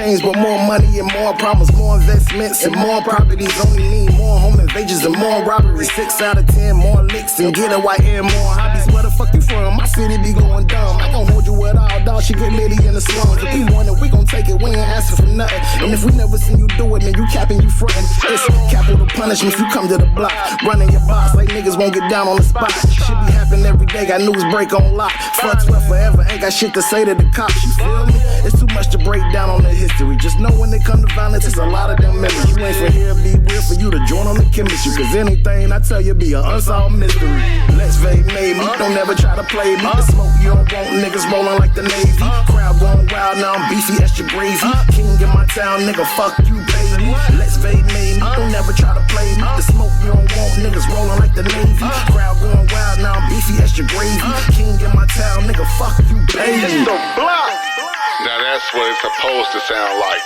change, but more money and more problems, more investments and more properties only mean more home invasions and more robberies. 6 out of 10 more licks and get a white and more hobbies. Where the fuck you from? My city be going dumb. I gon' hold you with all dog. She get litty in the slums. If we want it, we gon' take it. We ain't asking for nothing. And if we never seen you do it, then you capping, you frontin'. It's capital punishment if you come to the block. Running your box like niggas won't get down on the spot. Shit be happening every day. Got news break on lock. Fuck 12 forever. Ain't got shit to say to the cops. You feel me? It's too much to break down on the history. Just know when it come to violence, it's a lot of them memories. You ain't from here, be weird for you to join on the chemistry. Cause anything I tell you be an unsolved mystery. Let's fade made me. Don't never try to play me. The smoke you don't want, niggas rolling like the Navy. Crowd going wild, now I'm beefy, extra gravy. King in my town, nigga, fuck you, baby. Let's fade made me. Don't never try to play me. The smoke you don't want, niggas rolling like the Navy. Crowd going wild, now I'm beefy, extra gravy. King in my town, nigga, fuck you, baby. It's the block. Now that's what it's supposed to sound like.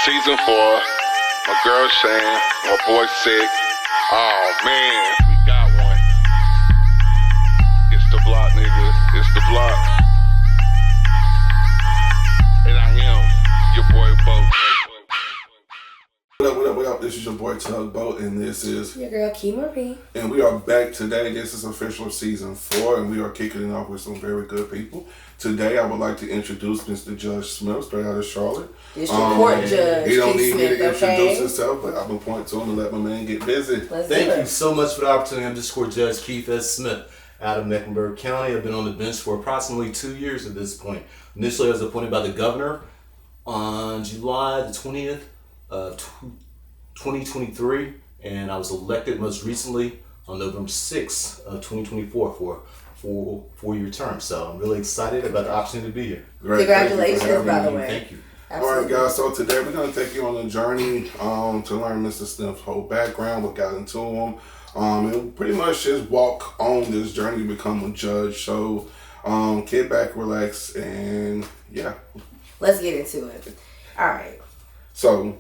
Season 4, my girl Shane, my boy Sick. Oh man, we got one. It's the block, nigga. It's the block. And I am your boy Bo. What up? This is your boy Tugboat, and this is your girl Key Marie. And we are back today. This is official season 4, and we are kicking it off with some very good people. Today, I would like to introduce Mr. Judge Smith, straight out of Charlotte. District Court Judge. He don't need Smith, me to introduce okay? himself, but I'm gonna point to him and let my man get busy. Thank you so much for the opportunity. I'm District Court Judge Keith S. Smith out of Mecklenburg County. I've been on the bench for approximately 2 years at this point. Initially, I was appointed by the governor on July the 20th of 2023, and I was elected most recently on November 6th of 2024 for a four-year term. So I'm really excited about the opportunity to be here. Great. Congratulations, by the way. Thank you. Absolutely. All right, guys. So today we're gonna take you on a journey to learn Mr. Smith's whole background, what got into him, and pretty much just walk on this journey to become a judge. So kick back, relax, and yeah. Let's get into it. All right. So,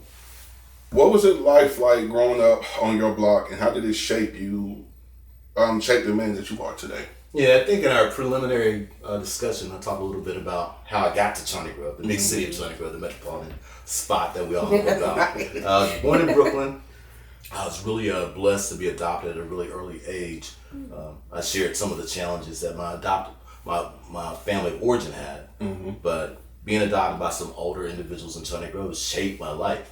what was it like growing up on your block, and how did it shape you, shape the man that you are today? Yeah, I think in our preliminary discussion, I talked a little bit about how I got to Shawnee Grove, the big city of Shawnee Grove, the metropolitan spot that we all know about. I was born in Brooklyn. I was really blessed to be adopted at a really early age. I shared some of the challenges that my family of origin had, but being adopted by some older individuals in Shawnee Grove shaped my life.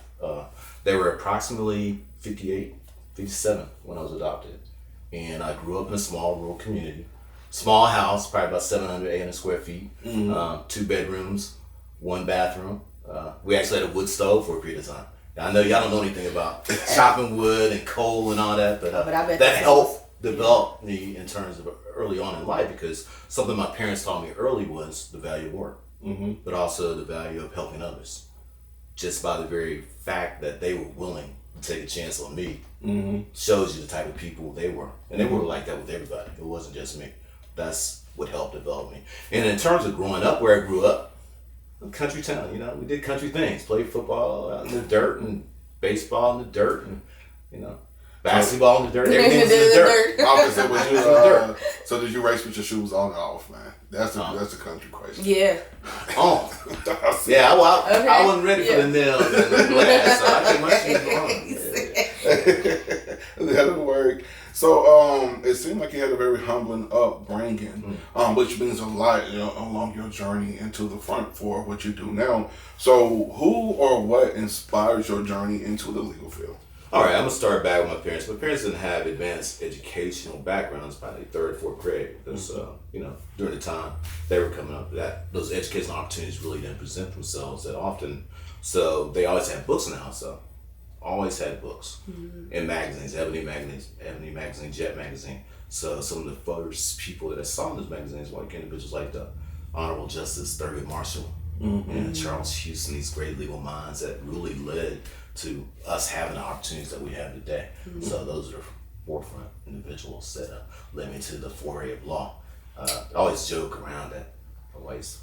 They were approximately 58, 57 when I was adopted. And I grew up in a small rural community. Small house, probably about 700, 800 square feet. 2 bedrooms, 1 bathroom. We actually had a wood stove for a period of time. Now, I know y'all don't know anything about chopping wood and coal and all that, but I bet that helped develop me in terms of early on in life, because something my parents taught me early was the value of work, but also the value of helping others. Just by the very fact that they were willing to take a chance on me shows you the type of people they were. And they were like that with everybody. It wasn't just me. That's what helped develop me. And in terms of growing up, where I grew up, country town, we did country things. Played football out in the dirt and baseball in the dirt and, basketball in the dirt. Everything was in the dirt. Obviously, so did you race with your shoes on and off, man? That's a country question. Yeah. Yeah, well, I wasn't ready for the nails and the glass, so I kept my shoes on. That'll work. So it seemed like you had a very humbling upbringing, which means a lot along your journey into the front for what you do now. So who or what inspires your journey into the legal field? All right, I'm going to start back with my parents. My parents didn't have advanced educational backgrounds by the 3rd, 4th grade because, during the time they were coming up, those educational opportunities really didn't present themselves that often. So they always had books in the house, though. Always had books and magazines, Ebony Magazine, Jet Magazine. So some of the first people that I saw in those magazines were like individuals like the Honorable Justice Thurgood Marshall and Charles Houston, these great legal minds that really led to us having the opportunities that we have today. So those are forefront individuals that led me to the foray of law. I always joke around that I always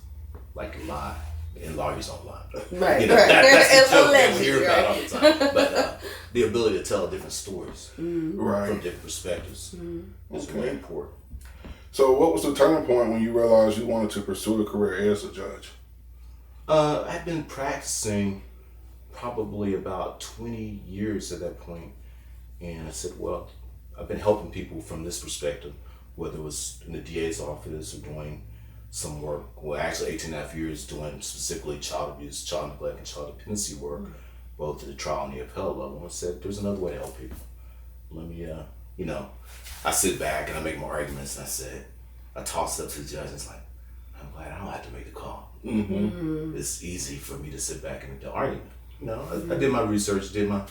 like to lie, and lawyers don't lie. Right. That's the joke that we hear about all the time. But the ability to tell different stories from different perspectives is really important. So what was the turning point when you realized you wanted to pursue a career as a judge? I've been practicing probably about 20 years at that point, and I said, well, I've been helping people from this perspective, whether it was in the DA's office or doing some work, well, actually 18 and a half years doing specifically child abuse, child neglect, and child dependency work, both at the trial and the appellate level. I said, there's another way to help people. Let me, I sit back and I make my arguments, and I toss it up to the judge, and it's like, I'm glad I don't have to make the call. It's easy for me to sit back and make the argument. I did my research, did my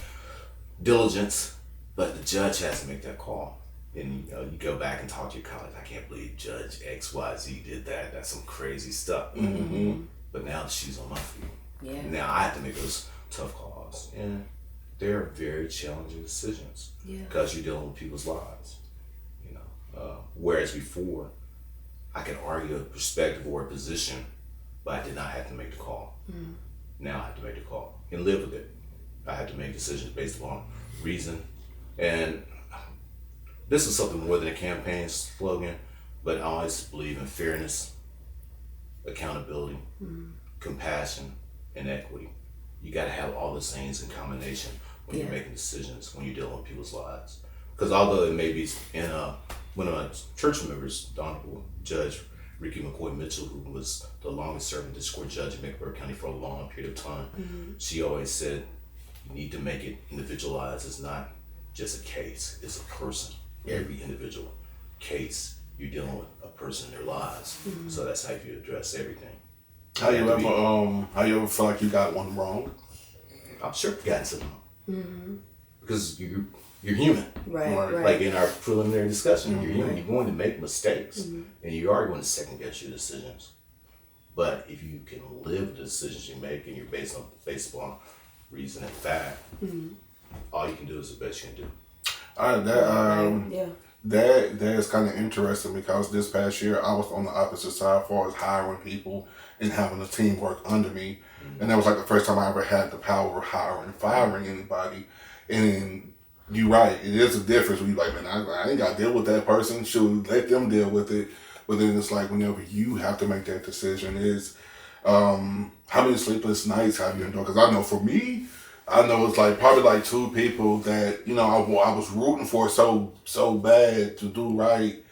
diligence, but the judge has to make that call. And you go back and talk to your colleagues. I can't believe Judge XYZ did that. That's some crazy stuff. But now the shoe's on my feet. Yeah. Now I have to make those tough calls, and they're very challenging decisions because you're dealing with people's lives. Whereas before, I could argue a perspective or a position, but I did not have to make the call. Now I have to make the call and live with it. I have to make decisions based upon reason. And this is something more than a campaign slogan, but I always believe in fairness, accountability, compassion, and equity. You got to have all those things in combination when you're making decisions, when you're dealing with people's lives. Because although it may be in one of my church members, the Honorable Judge Ricky McCoy Mitchell, who was the longest serving district court judge in Mecklenburg County for a long period of time, she always said, you need to make it individualized. It's not just a case, it's a person. Every individual case, you're dealing with a person in their lives. So that's how you address everything. How you ever feel like you got one wrong? I'm sure I've gotten something wrong. Because you're human. Right. Like in our preliminary discussion, you're human. You're going to make mistakes, and you are going to second guess your decisions. But if you can live with the decisions you make and you're based upon reason and fact, all you can do is the best you can do. That is kind of interesting because this past year I was on the opposite side as far as hiring people and having a team work under me. And that was like the first time I ever had the power of hiring and firing anybody. And you're right, it is a difference when you're like, man, I ain't got to deal with that person. Should let them deal with it. But then it's like whenever you have to make that decision is, how many sleepless nights have you endured? Because I know for me, I know it's like probably like two people that, I was rooting for so bad to do right.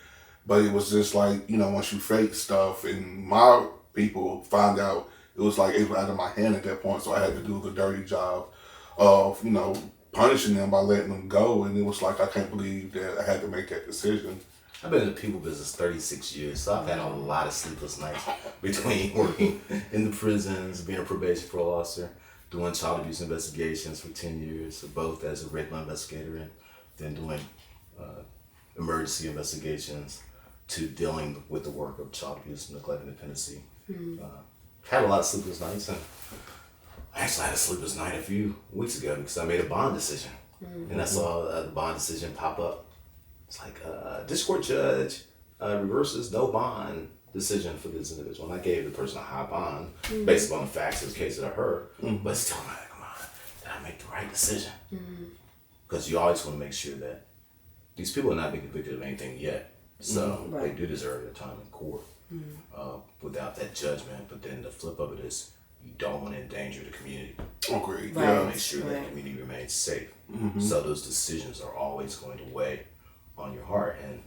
But it was just like, once you fake stuff and my people find out, it was like it was out of my hand at that point. So I had to do the dirty job of, punishing them by letting them go. And it was like, I can't believe that I had to make that decision. I've been in the people business 36 years, so I've had a lot of sleepless nights between working in the prisons, being a probation parole officer, doing child abuse investigations for 10 years, both as a regular investigator and then doing emergency investigations to dealing with the work of child abuse, neglect, and dependency. Had a lot of sleepless nights, and I actually had a sleepless night a few weeks ago because I made a bond decision. And I saw the bond decision pop up. It's like, district court judge reverses no bond decision for this individual. And I gave the person a high bond based upon the facts of the case that I heard. But still, I'm like, come on, did I make the right decision? Because you always want to make sure that these people are not being convicted of anything yet. So they do deserve their time in court without that judgment. But then the flip of it is, you don't want to endanger the community. Agreed. You want to make sure that the community remains safe. So those decisions are always going to weigh on your heart. And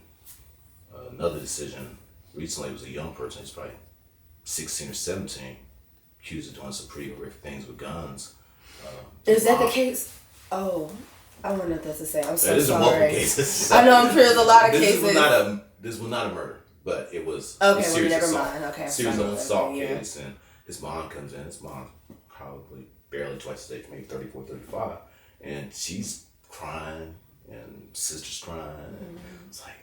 another decision recently was a young person, he's probably 16 or 17, accused of doing some pretty horrific things with guns. Is that the case? Oh, I wonder if that's the same. I'm so there's sorry. multiple cases. I know, I'm sure there's a lot of cases. This was not a murder, but it was okay, a serious never assault. mind. Okay, Serious assault case, and his mom comes in. His mom probably barely twice his age, maybe 34, 35, and she's crying, and sister's crying, and it's like,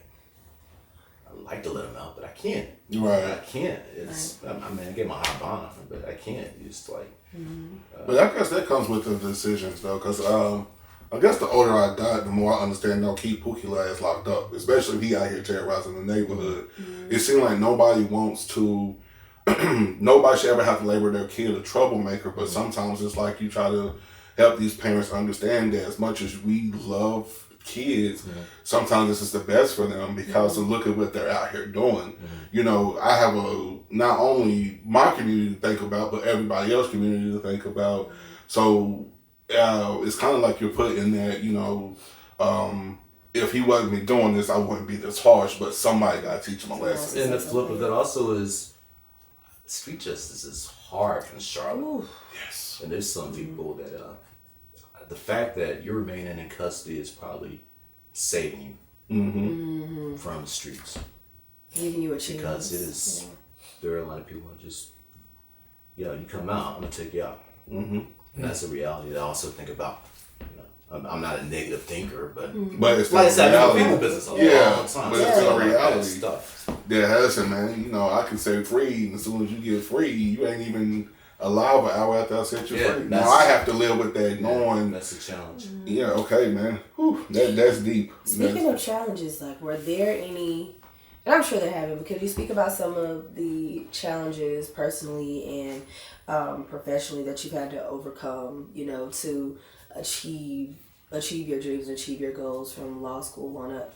I'd like to let him out, but I can't. Right. I can't. It's I mean, I gave him a high bond, but I can't. It's like. But I guess that comes with the decisions though, because I guess the older I got, the more I understand they'll keep Pookie ass locked up, especially if he out here terrorizing the neighborhood. It seems like nobody wants to. Nobody should ever have to label their kid a troublemaker, but sometimes it's like you try to help these parents understand that as much as we love kids, sometimes this is the best for them because to look at what they're out here doing. I have not only my community to think about, but everybody else's community to think about. So it's kind of like you're put in that, if he wasn't doing this, I wouldn't be this harsh, but somebody got to teach him a lesson. And the flip of that also is street justice is hard in Charlotte. Ooh. Yes. And there's some people that the fact that you're remaining in custody is probably saving you from the streets. Giving you a chance. Because it is, there are a lot of people that just, you come out, I'm going to take you out. And that's a reality that I also think about. I'm not a negative thinker, but it's like I said, I reality. people business all the time. But it's a reality. Stuff. Yeah, listen, man. I can say free, and as soon as you get free, you ain't even alive an hour after I set you free. Now I have to live with that, knowing that's a challenge. Yeah, okay, man. Whew, that's deep. Speaking of challenges, like, were there any? And I'm sure there have been. But could you speak about some of the challenges personally and professionally that you've had to overcome? To achieve your dreams and achieve your goals from law school on up.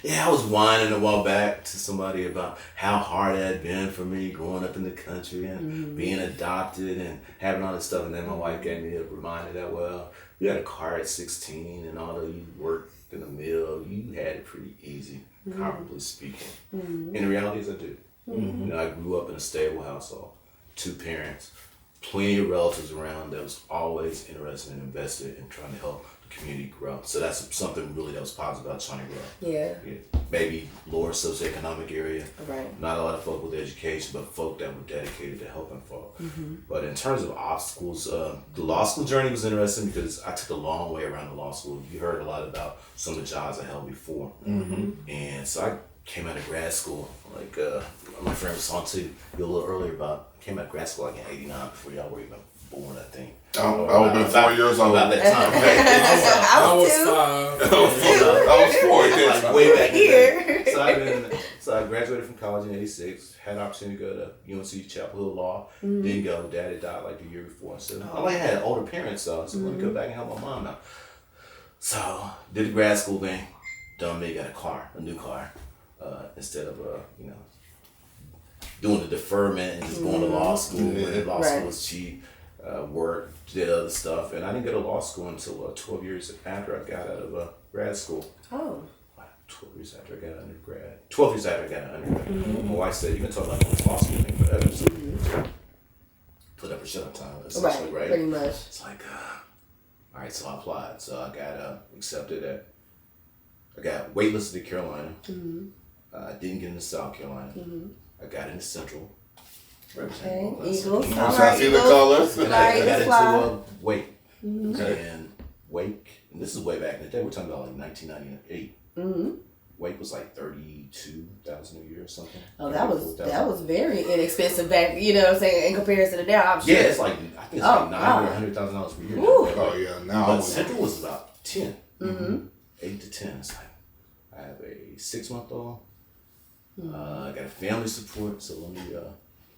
Yeah, I was whining a while back to somebody about how hard it had been for me growing up in the country and being adopted and having all this stuff. And then my wife gave me a reminder that, well, you had a car at 16 and although you worked in the mill, you had it pretty easy, comparably speaking. And the reality is I do. I grew up in a stable household, 2 parents, plenty of relatives around that was always interested and invested in trying to help the community grow. So that's something really that was positive about Shawnee Grove. Yeah. Maybe lower socioeconomic area. Right. Not a lot of folk with education, but folk that were dedicated to helping folk. But in terms of obstacles, the law school journey was interesting because I took a long way around the law school. You heard a lot about some of the jobs I held before. And so I came out of grad school, like my friend was on to you a little earlier about, I came out of grad school like in 89 before y'all were even born, I think. I would have been 4 years old. About that time, I was 2. I was 4 years like way back Here. then. So I graduated from college in 86, had an opportunity to go to UNC Chapel Hill Law, didn't go, Daddy died like the year before. So I only had older parents, so I said, let me go back and help my mom out. So did the grad school thing, done me, got a new car. Instead of doing the deferment and just going to law school. And law school was cheap. Worked, did other stuff, and I didn't go to law school until 12 years after I got out of grad school. Oh. 12 years after I got undergrad. 12 years after I got undergrad. My wife said, "You can talk about this law school thing forever." So put up or shut up time, essentially, right? Pretty much. It's like, all right, so I applied. So I got accepted I got waitlisted to Carolina. I didn't get into South Carolina. I got into Central. Okay, Eagles. I'm trying to see the colors. And I got into Wake. And Wake, and this is way back in the day, we're talking about like 1998. Wake was like 32,000 a year or something. Oh, that was very inexpensive back, you know what I'm saying, in comparison to now, I'm sure. Yeah, it's like, I think it's like $900,000 or $100,000 per year. Oh, yeah, now. But Central was about 10. 8 to 10. It's like, I have a 6-month-old. I got a family support, so let me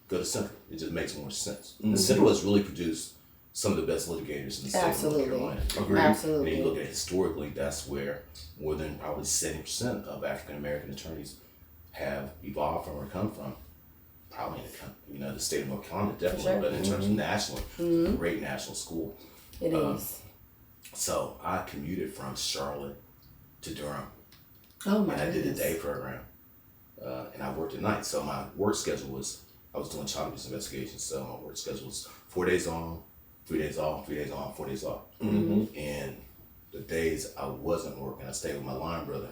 go to Central. It just makes more sense. And Central has really produced some of the best litigators in the state of North Carolina. Agreed. Absolutely. And you look at it historically, that's where more than probably 70% of African American attorneys have evolved from or come from. Probably in the state of North Carolina, definitely, but in terms of nationally, great national school. It is. So I commuted from Charlotte to Durham. Oh my And I did a goodness. day program. And I worked at night. So my work schedule was, I was doing child abuse investigations. So my work schedule was 4 days on, 3 days off, 3 days on, 4 days off. And the days I wasn't working, I stayed with my line brother,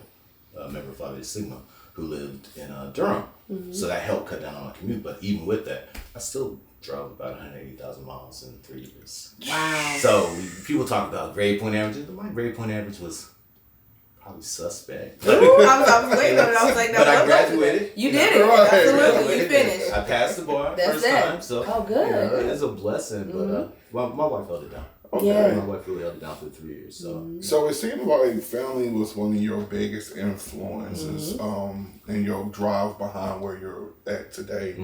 a member of Phi Beta Sigma, who lived in Durham. So that helped cut down on my commute. But even with that, I still drove about 180,000 miles in 3 years. Wow. So people talk about grade point averages, but my grade point average was probably suspect. Ooh, I was waiting on it. I was like, no, But I graduated. You did it. Right. Absolutely. You finished. I passed the bar That's first it. time. So Oh, good. it's a blessing. But my wife held it down. Yeah. My wife really held it down for 3 years. So So it seemed like family was one of your biggest influences in your drive behind where you're at today.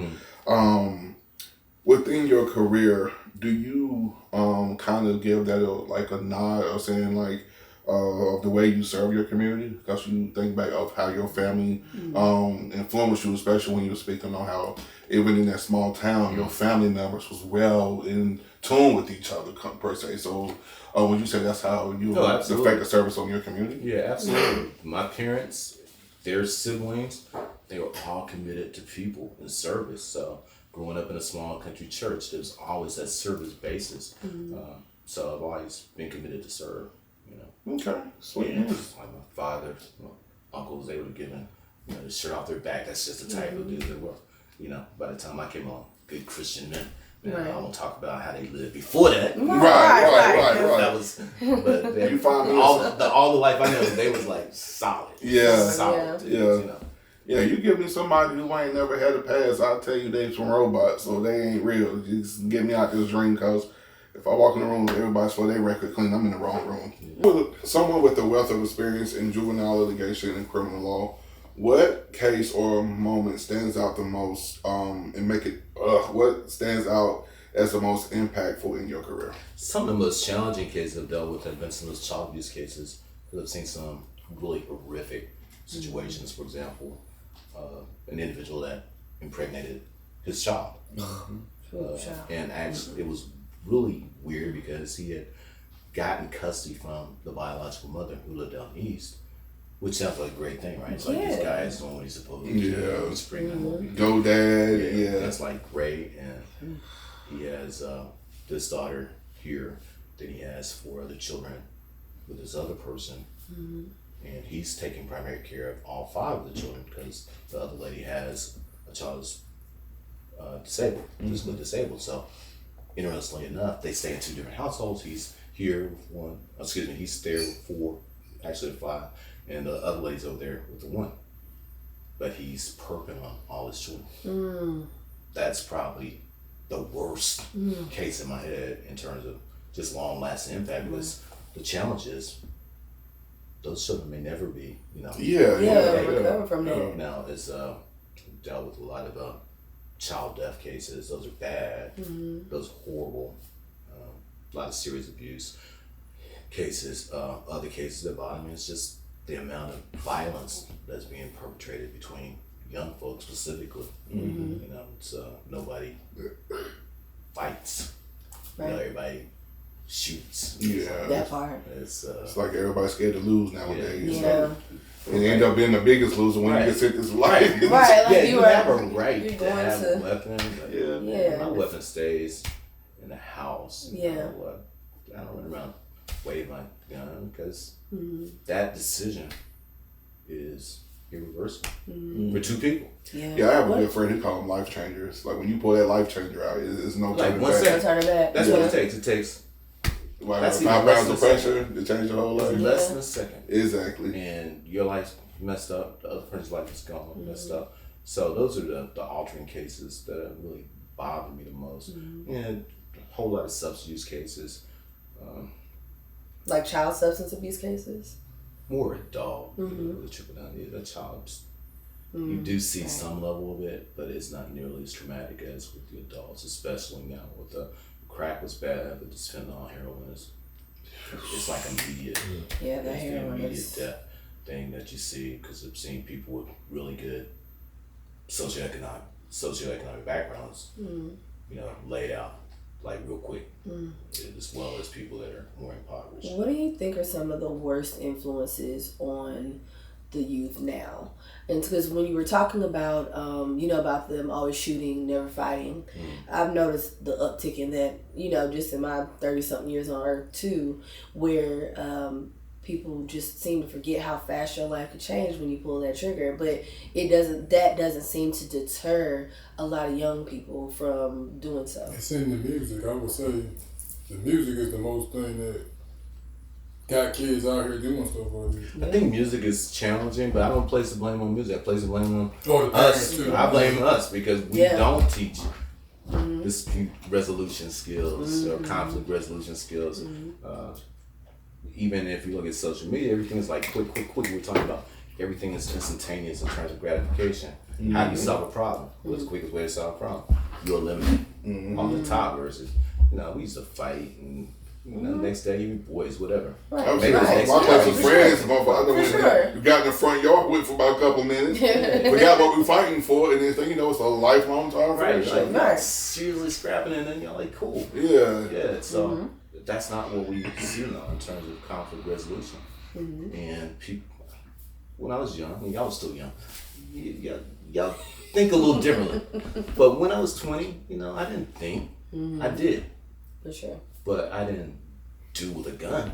Within your career, do you kind of give that a nod or saying like, of the way you serve your community? Because you think back of how your family influenced you, especially when you were speaking on how even in that small town, your family members was well in tune with each other, per se. So would you say that's how you affect the service on your community? Yeah, absolutely. My parents, their siblings, they were all committed to people and service. So growing up in a small country church, there's always that service basis. So I've always been committed to serve. Okay, sweet. Yeah, just like my father, my uncles, they were given, the shirt off their back. That's just the type of dude they were. By the time I came along, good Christian men. I won't talk about how they lived before that. Right. That was, but they, You find me all the life I know, they was like solid. Solid. Yeah, you give me somebody who ain't never had a past, I'll tell you they some robots, so they ain't real. Just get me out this dream, because if I walk in the room with everybody's for their record clean, I'm in the wrong room. Someone with a wealth of experience in juvenile litigation and criminal law, what case or moment stands out the most what stands out as the most impactful in your career? Some of the most challenging cases I've dealt with have been some of those child abuse cases, because I've seen some really horrific situations. For example, an individual that impregnated his child. And actually, it was really weird because he had gotten custody from the biological mother who lived out east, which sounds like a great thing, right? It's like this guy's doing what he's supposed to do. He's bringing Go dad, That's like great. And he has this daughter here, then he has 4 other children with this other person. And he's taking primary care of all 5 of the children, because the other lady has a child who's disabled, physically disabled. So interestingly enough, they stay in 2 different households. He's here with he's there with 4, actually 5, and the other lady's over there with the 1. But he's perking on all his children. That's probably the worst case in my head in terms of just long-lasting impact, because the challenge is those children may never be, recover from that. Now, it's dealt with a lot of child death cases. Those are bad. Those are horrible. A lot of serious abuse cases. Other cases that bother me is just the amount of violence that's being perpetrated between young folks specifically. It's nobody fights. Right. Everybody shoots. That part. It's like everybody's scared to lose nowadays. Yeah. And they end up being the biggest loser when you get sent this life. Right, like you have a right to have a weapon. But my weapon stays in the house. I don't run around wave my gun, because that decision is irreversible for 2 people. Yeah, I have a good friend who call them life changers. Like when you pull that life changer out, it's no turning back. That's what it takes. It takes 5 pounds of pressure to change your whole life. Less than a second. Exactly. And your life's messed up. The other person's life is gone, messed up. So those are the altering cases that really bother me the most. And a whole lot of substance use cases. Like child substance abuse cases? More adult. The trickle down. The child. You do see some level of it, but it's not nearly as traumatic as with the adults, especially now with the crack was bad, but this fentanyl, heroin it's like immediate. Yeah, the heroin immediate death thing that you see, because I've seen people with really good socioeconomic backgrounds, laid out like real quick, as well as people that are more impoverished. What do you think are some of the worst influences on the youth now? And because when you were talking about about them always shooting, never fighting, I've noticed the uptick in that, just in my 30-something years on earth too, where people just seem to forget how fast your life could change when you pull that trigger. But that doesn't seem to deter a lot of young people from doing so. It's in the music. I would say the music is the most thing that got kids out here doing stuff like this. I think music is challenging, but I don't place the blame on music. I place the blame on the us. too. I blame us because we don't teach dispute resolution skills or conflict resolution skills. Even if you look at social media, everything is like quick. We're talking about everything is instantaneous in terms of gratification. How do you solve a problem? What's the quickest way to solve a problem? You eliminate on the top versus, we used to fight and Next day, you boys, whatever. I was Maybe saying, it's my next close day. friends, motherfucker, I know when sure. we got in the front yard with for about a couple minutes, forgot what we fighting for, and then thing you know, it's a lifelong time Right, friendship. like, Right. seriously scrapping, and then you're like, cool. Yeah. Yeah, so that's not what we see now in terms of conflict resolution. And people, when I was young, I mean, y'all was still young, y'all think a little differently. But when I was 20, you know, I didn't think. I did, For sure. but I didn't do with a gun.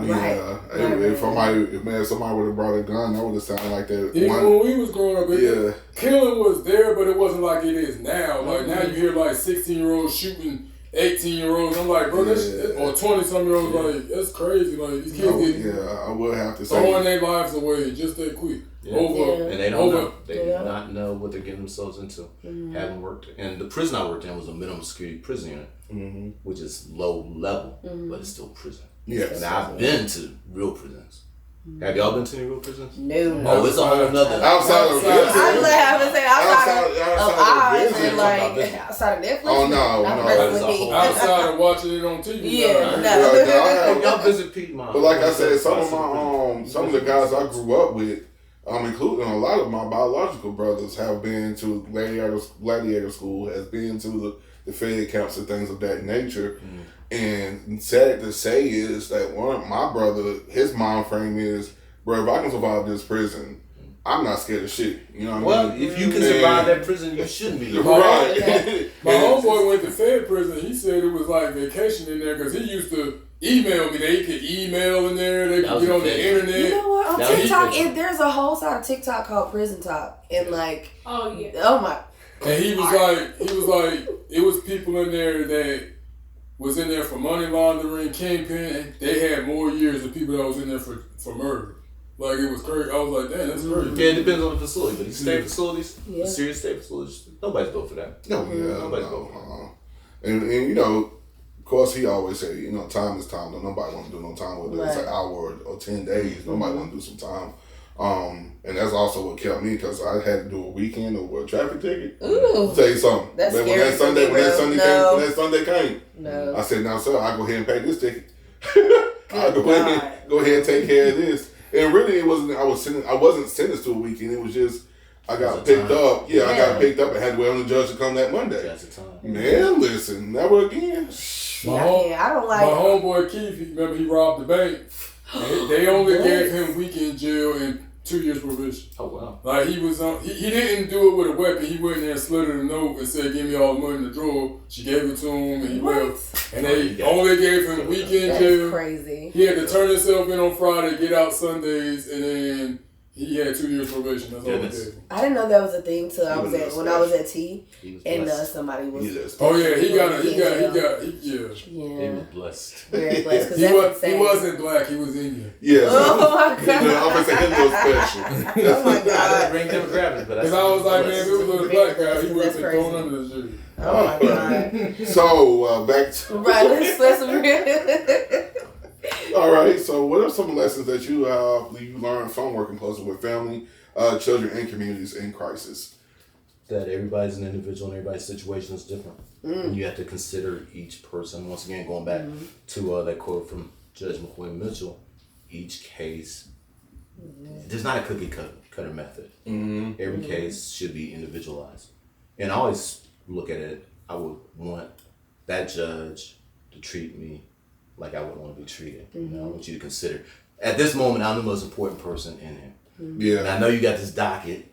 Yeah. If somebody would have brought a gun, that would have sounded like that. Even when we was growing up, Yeah. killing was there, but it wasn't like it is now. Like now you hear like 16-year-olds shooting 18-year-olds. I'm like, bro, that's or 20-some-year-olds. Like that's crazy. Like these kids I would have to say. throwing their lives away just that quick. Yeah. Over And they don't know. over. They do not know what they're getting themselves into. Haven't worked. And the prison I worked in was a minimum security prison unit, which is low level, but it's still prison. Yes. And I've been to real prisons. Have y'all been to any real prisons? No. Oh, it's a whole nother. Outside of Outside. this. I was having to say outside Outside of of Oz business. and like outside of Netflix. Oh, no, not no. messing That is a with me. whole- Outside of watching it on TV. Yeah, nah. no. Y'all visit Piedmont. But like I said, some of the guys I grew up with, including a lot of my biological brothers, have been to gladiator school, has been to the Fed camps and things of that nature. And sad to say is that one of my brother, his mind frame is, bro, if I can survive this prison, I'm not scared of shit. You know what I Well, mean? if you can survive that prison, you shouldn't be. Right. My homeboy went to Fed prison. He said it was like vacation in there because he used to email me. They could email in there. They That could was get on a the thing. internet. You know what? On That was TikTok, different. there's a whole side of TikTok called Prison Talk, and like, Oh yeah. oh my, And he was like, it was people in there that was in there for money laundering, kingpin. They had more years than people that was in there for murder. Like it was crazy. I was like, damn, that's crazy. Yeah, it depends on the facility, but these state facilities, Yeah. serious state facilities, nobody's built for that. No, yeah, Nobody's no, built for that. And you know, of course, he always say, you know, time is time. Don't nobody want to do no time, whether it's Right. an hour or 10 days. Nobody want to do some time. And that's also what kept me because I had to do a weekend of a traffic ticket. ooh, I'll tell you something. That's when scary that for Sunday, me, when that bro. Sunday No. came, when that Sunday came, no. I said, now, sir, I go ahead and pay this ticket. I'll Good go ahead and take care of this. And really, it wasn't. I wasn't sentenced to a weekend. It was just I got It was a picked time. up. Yeah, I Yeah. got picked up and had to wait on the judge to come that Monday. That's the time. Man, listen, never again. I don't like. My homeboy Keith, remember he robbed the bank. And they only gave him weekend jail and 2 years probation. Oh wow. Like he was on, he didn't do it with a weapon. He went in there and slid her a note and said, "Give me all the money in the drawer." She gave it to him, and he What? left. And they only gave him weekend That's jail. crazy. He had to turn himself in on Friday, get out Sundays, and then he had 2 years probation. That's all they Goodness. gave him. I didn't know that was a thing till I He was was at when special. I was at T, He was and blessed. somebody was. He just- Oh yeah, he He Yeah. was blessed. Very blessed because He that's insane. wasn't black. He was Indian. Yes. Oh my I'm gonna say his was special. Oh my I didn't god. bring demographics, but Because I was like, man, if it was a black guy, he That's would have been crazy. thrown under the jury. Oh my god. So back to Right. Let's all right. So what are some lessons that you learned from working closer with family, children, and communities in crisis? that everybody's an individual and everybody's situation is different. And you have to consider each person. Once again, going back to that quote from Judge McCoy Mitchell, each case, there's not a cookie cutter method. Every case should be individualized. And I always look at it, I would want that judge to treat me like I would want to be treated. You know, I want you to consider, at this moment, I'm the most important person in here. And Yeah. I know you got this docket,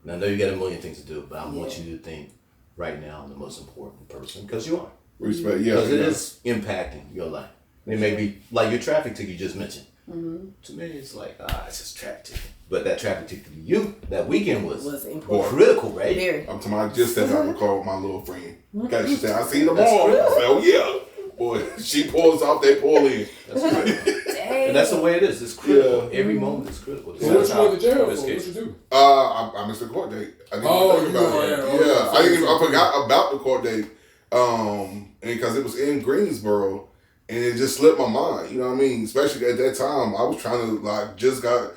and I know you got a million things to do, but I want you to think right now I'm the most important person, because you are. Respect. Yeah. Because it yeah. is impacting your life. It may be like your traffic ticket you just mentioned. To me, it's like, it's just traffic ticket. But that traffic ticket to you, that weekend was important. critical, right? Very. I'm to my just said I recall my little friend. Okay, she said, I see you tomorrow. I said, oh yeah. Boy, she pulls off, they pull in. That's right. Dang. And that's the way it is. It's critical. Yeah. Every moment is critical. So what you went to jail for? This What case. you do? I missed the court date. I didn't Oh, even think you about were, it. yeah. Yeah, I didn't even, I forgot about the court date. And because it was in Greensboro, and it just slipped my mind. You know what I mean? Especially at that time, I was trying to like just got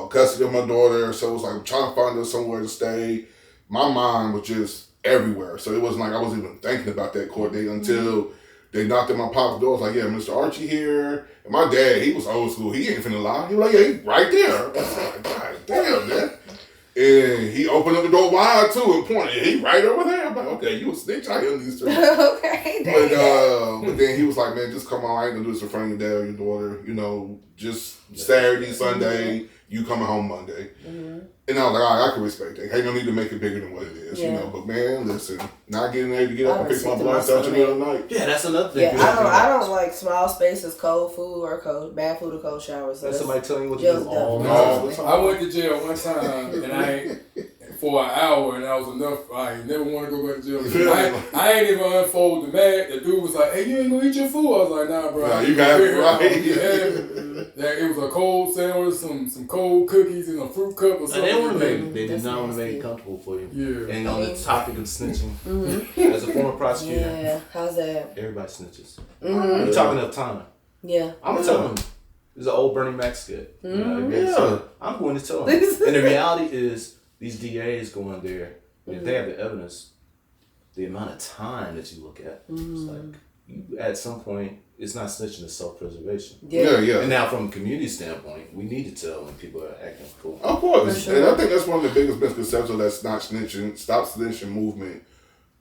custody of my daughter, so it was like I'm trying to find her somewhere to stay. My mind was just everywhere, so it wasn't like I wasn't even thinking about that court date until They knocked at my pop's door. I was like, yeah, Mr. Archie here. And my dad, he was old school. He ain't finna lie. He was like, yeah, he right there. I was like, God damn, man. And he opened up the door wide too and pointed. He right over there. I'm like, okay, you a snitch out here in these streets. Okay. But then he was like, man, just come on. I ain't gonna do this in front of your dad or your daughter. You know, just Saturday, Sunday, you coming home Monday. Mm-hmm. And I was like, all right, I can respect that. Ain't no need to make it bigger than what it is, you know. But man, listen, not getting able to get up and pick my blunts out in the middle of the night. Yeah, that's another thing. Yeah, I don't like small spaces, cold food or bad food or cold showers. So and somebody telling you what to do all the time. I went to jail one time and I ain't for an hour and that was enough. I ain't never want to go back to jail. I ain't even unfold the mat. The dude was like, hey, you ain't gonna eat your food? I was like, nah, bro. Nah, you got it right. It was a cold sandwich, some cold cookies and a fruit cup or something. They did not want to make it comfortable for you. Yeah. And on the topic of snitching, as a former prosecutor, yeah, how's that? Everybody snitches. You're talking up time. Yeah. I'm gonna tell him. There's an old Bernie Mac skit. So I'm going to tell him. And the reality is, these DAs go in there, and if they have the evidence, the amount of time that you look at, it's like, you, at some point, it's not snitching, it's self-preservation. Yeah. And now, from a community standpoint, we need to tell when people are acting cool. Of course. Sure. And I think that's one of the biggest misconceptions of that stop snitching movement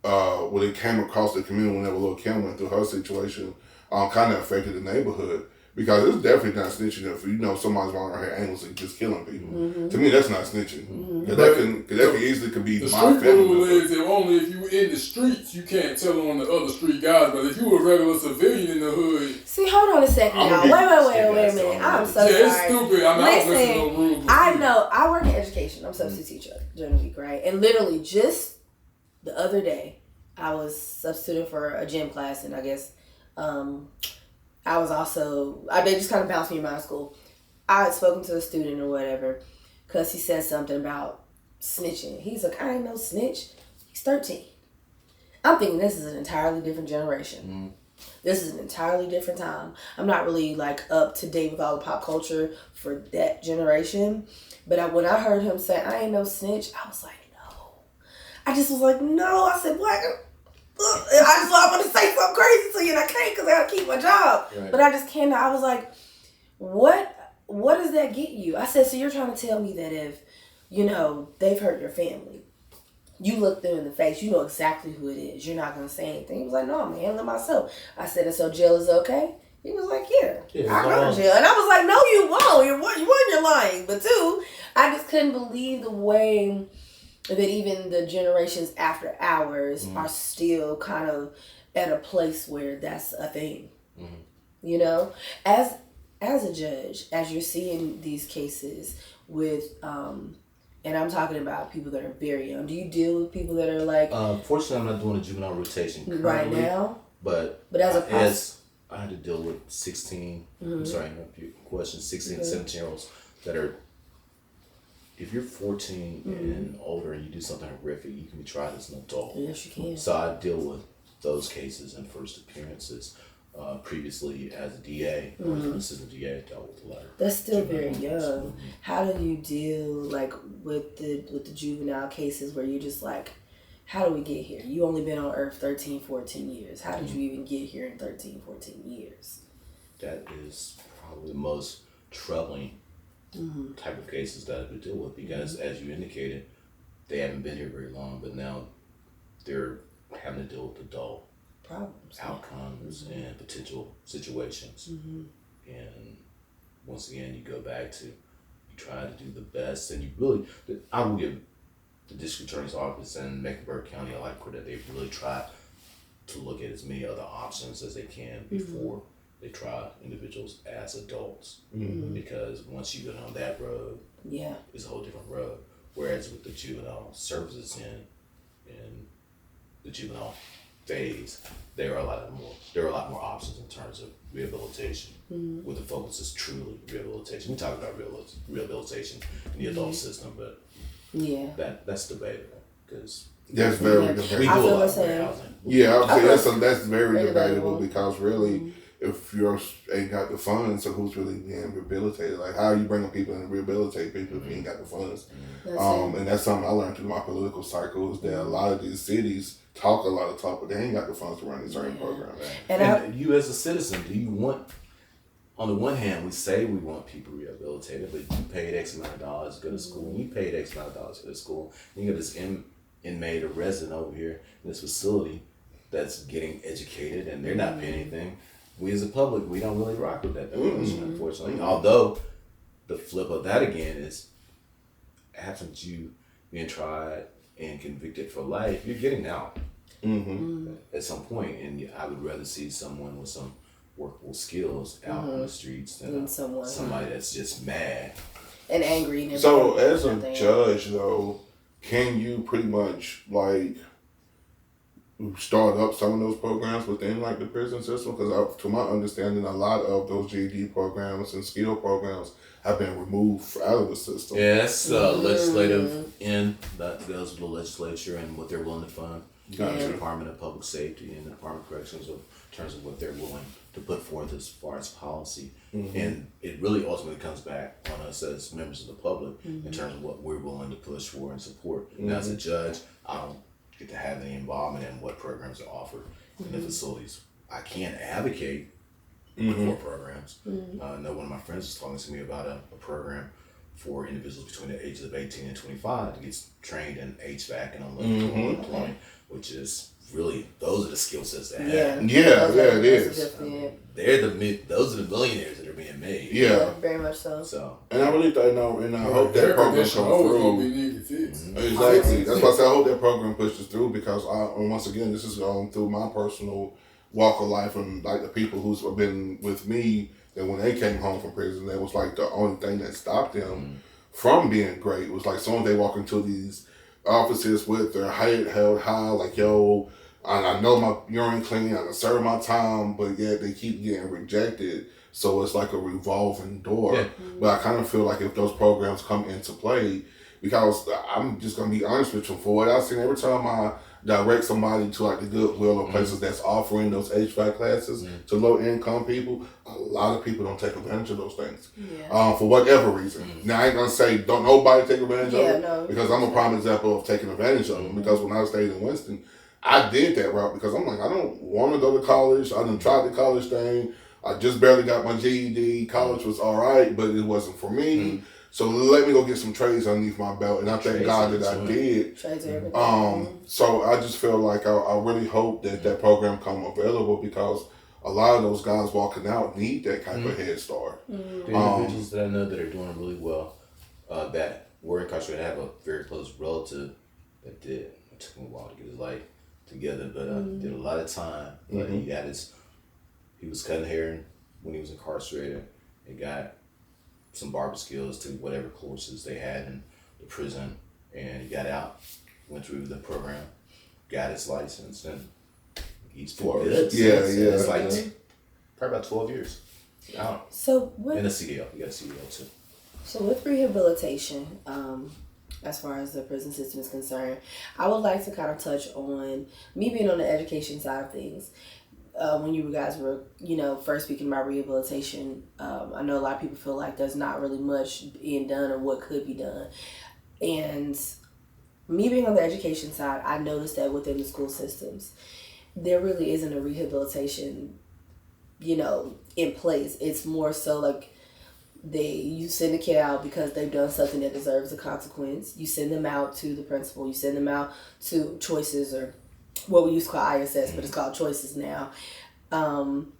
when it came across the community whenever Lil' Kim went through her situation, kind of affected the neighborhood. Because it's definitely not snitching if you know somebody's running around here aimlessly just killing people. To me, that's not snitching. That can easily be the my street family. rule is that only if you in the streets you can't tell on the other street guys. But if you a regular civilian in the hood, see, hold on a second, y'all. Wait a minute. I'm so sorry. It's stupid. I'm not listening to no rules. I know. I work in education. I'm a substitute teacher during the week, right? And literally just the other day, I was substituting for a gym class, and I guess. I was also, they just kind of bounced me around school. I had spoken to a student or whatever because he said something about snitching. He's like, I ain't no snitch. He's 13. I'm thinking this is an entirely different generation. This is an entirely different time. I'm not really like up to date with all the pop culture for that generation. But when I heard him say, I ain't no snitch, I was like, no. I just was like, no. I said, what? I want to say something crazy to you and I can't because I got to keep my job. Right. But I just cannot. I was like, what does that get you? I said, so you're trying to tell me that if, they've hurt your family, you look them in the face, you know exactly who it is. You're not going to say anything. He was like, no, I'm handling myself. I said, and so jail is okay? He was like, yeah I go to jail. And I was like, no, you won't. You're lying. But two, I just couldn't believe the way that even the generations after ours are still kind of at a place where that's a thing. As a judge, as you're seeing these cases with, and I'm talking about people that are very young, do you deal with people that are like... Fortunately, I'm not doing a juvenile rotation currently, right now. But as I had to deal with 16, I'm sorry, question, 16 and 17-year-olds that are... If you're 14 and older and you do something horrific, you can be tried as an adult. Yes, you can. So I deal with those cases in first appearances. Previously, as a DA, or as an assistant DA, I dealt with a lot of That's still very young. How do you deal like with the juvenile cases where you're just like, how do we get here? You only been on Earth 13, 14 years. How did you even get here in 13, 14 years? That is probably the most troubling type of cases that we deal with because, as you indicated, they haven't been here very long, but now they're having to deal with adult problems, outcomes, and potential situations. And once again, you go back to you try to do the best, and you really, I will give the district attorney's office in Mecklenburg County a lot of credit. They've really tried to look at as many other options as they can before they try individuals as adults, because once you go down that road, it's a whole different road. Whereas with the juvenile services in the juvenile phase, there are a lot more options in terms of rehabilitation. Where the focus is truly rehabilitation. We talk about rehabilitation in the adult system, but that's debatable because. That's very debatable. We do a lot of housing. Yeah, I would say that's very debatable because really, if you ain't got the funds, so who's really being rehabilitated? Like, how are you bringing people in to rehabilitate people if you ain't got the funds? And that's something I learned through my political cycles that a lot of these cities talk a lot of talk, but they ain't got the funds to run these certain programs. And you as a citizen, do you want, on the one hand, we say we want people rehabilitated, but you paid X amount of dollars to go to school, and you paid X amount of dollars to go to school, and you got this inmate or resident over here in this facility that's getting educated and they're not paying anything. We as a public, we don't really rock with that definition, unfortunately. Although the flip of that again is, absent you being tried and convicted for life, you're getting out at some point, and I would rather see someone with some workable skills out on the streets than somebody that's just mad and angry. And so, as a judge, though, can you pretty much like start up some of those programs within like the prison system? Because to my understanding, a lot of those GED programs and skill programs have been removed out of the system. Yes, legislative end that goes with the legislature and what they're willing to fund. Gotcha. The Department of Public Safety and the Department of Corrections in terms of what they're willing to put forth as far as policy. And it really ultimately comes back on us as members of the public in terms of what we're willing to push for and support. And as a judge, I don't get to have any involvement in what programs are offered in the facilities. I can advocate for programs. I know one of my friends was talking to me about a program for individuals between the ages of 18 and 25 to get trained in HVAC and electrical plumbing, which is really, those are the skill sets they have. Yeah, it is. Those are the millionaires that are being made. Yeah, very much so. And I really don't, and I hope that program comes through. Exactly. That's why I said I hope that program pushes through, because and once again, this is going through my personal walk of life and like the people who's been with me, that when they came home from prison, that was like the only thing that stopped them from being great. It was like, as soon as they walk into these offices with their head held high, like, yo, I know my urine clean, I can serve my time, but yet they keep getting rejected. So it's like a revolving door. Yeah. But I kind of feel like if those programs come into play, because I'm just going to be honest with you, for what I've seen, every time I direct somebody to like the Goodwill or places that's offering those HVAC classes to low income people, a lot of people don't take advantage of those things for whatever reason. Now I ain't gonna say don't nobody take advantage of it, because I'm a prime example of taking advantage of them. Because when I stayed in Winston, I did that route because I'm like, I don't want to go to college. I done tried the college thing. I just barely got my GED. College was all right, but it wasn't for me. So let me go get some trades underneath my belt, and I thank God that I did. Trades are everything. So I just feel like I really hope that that program come available, because a lot of those guys walking out need that kind of head start. The individuals that I know that are doing really well, that were incarcerated, I have a very close relative that did. It took him a while to get his life together, but did a lot of time. But he was cutting hair when he was incarcerated. He got some barber skills to whatever courses they had in the prison, and he got out, went through the program, got his license, and he's good. It's like probably about 12 years. So and a CDL. You got a CDL too. So with rehabilitation, as far as the prison system is concerned, I would like to kind of touch on me being on the education side of things. When you guys were, first speaking about rehabilitation, I know a lot of people feel like there's not really much being done or what could be done. And me being on the education side, I noticed that within the school systems, there really isn't a rehabilitation, in place. It's more so like you send a kid out because they've done something that deserves a consequence. You send them out to the principal. You send them out to choices, or what we used to call ISS, but it's called choices now. And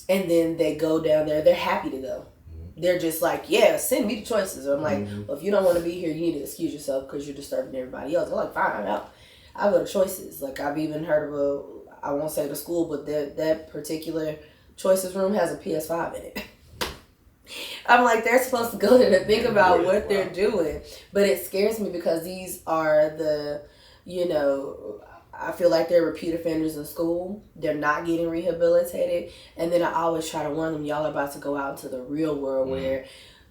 then they go down there. They're happy to go. They're just like, yeah, send me the choices. Or I'm like, well, if you don't want to be here, you need to excuse yourself because you're disturbing everybody else. I'm like, fine, I'm out. I'll go to choices. Like, I've even heard of I won't say the school, but that particular choices room has a PS5 in it. I'm like, they're supposed to go there to think about what they're doing. But it scares me because these are the, I feel like they're repeat offenders in school. They're not getting rehabilitated. And then I always try to warn them, y'all are about to go out into the real world where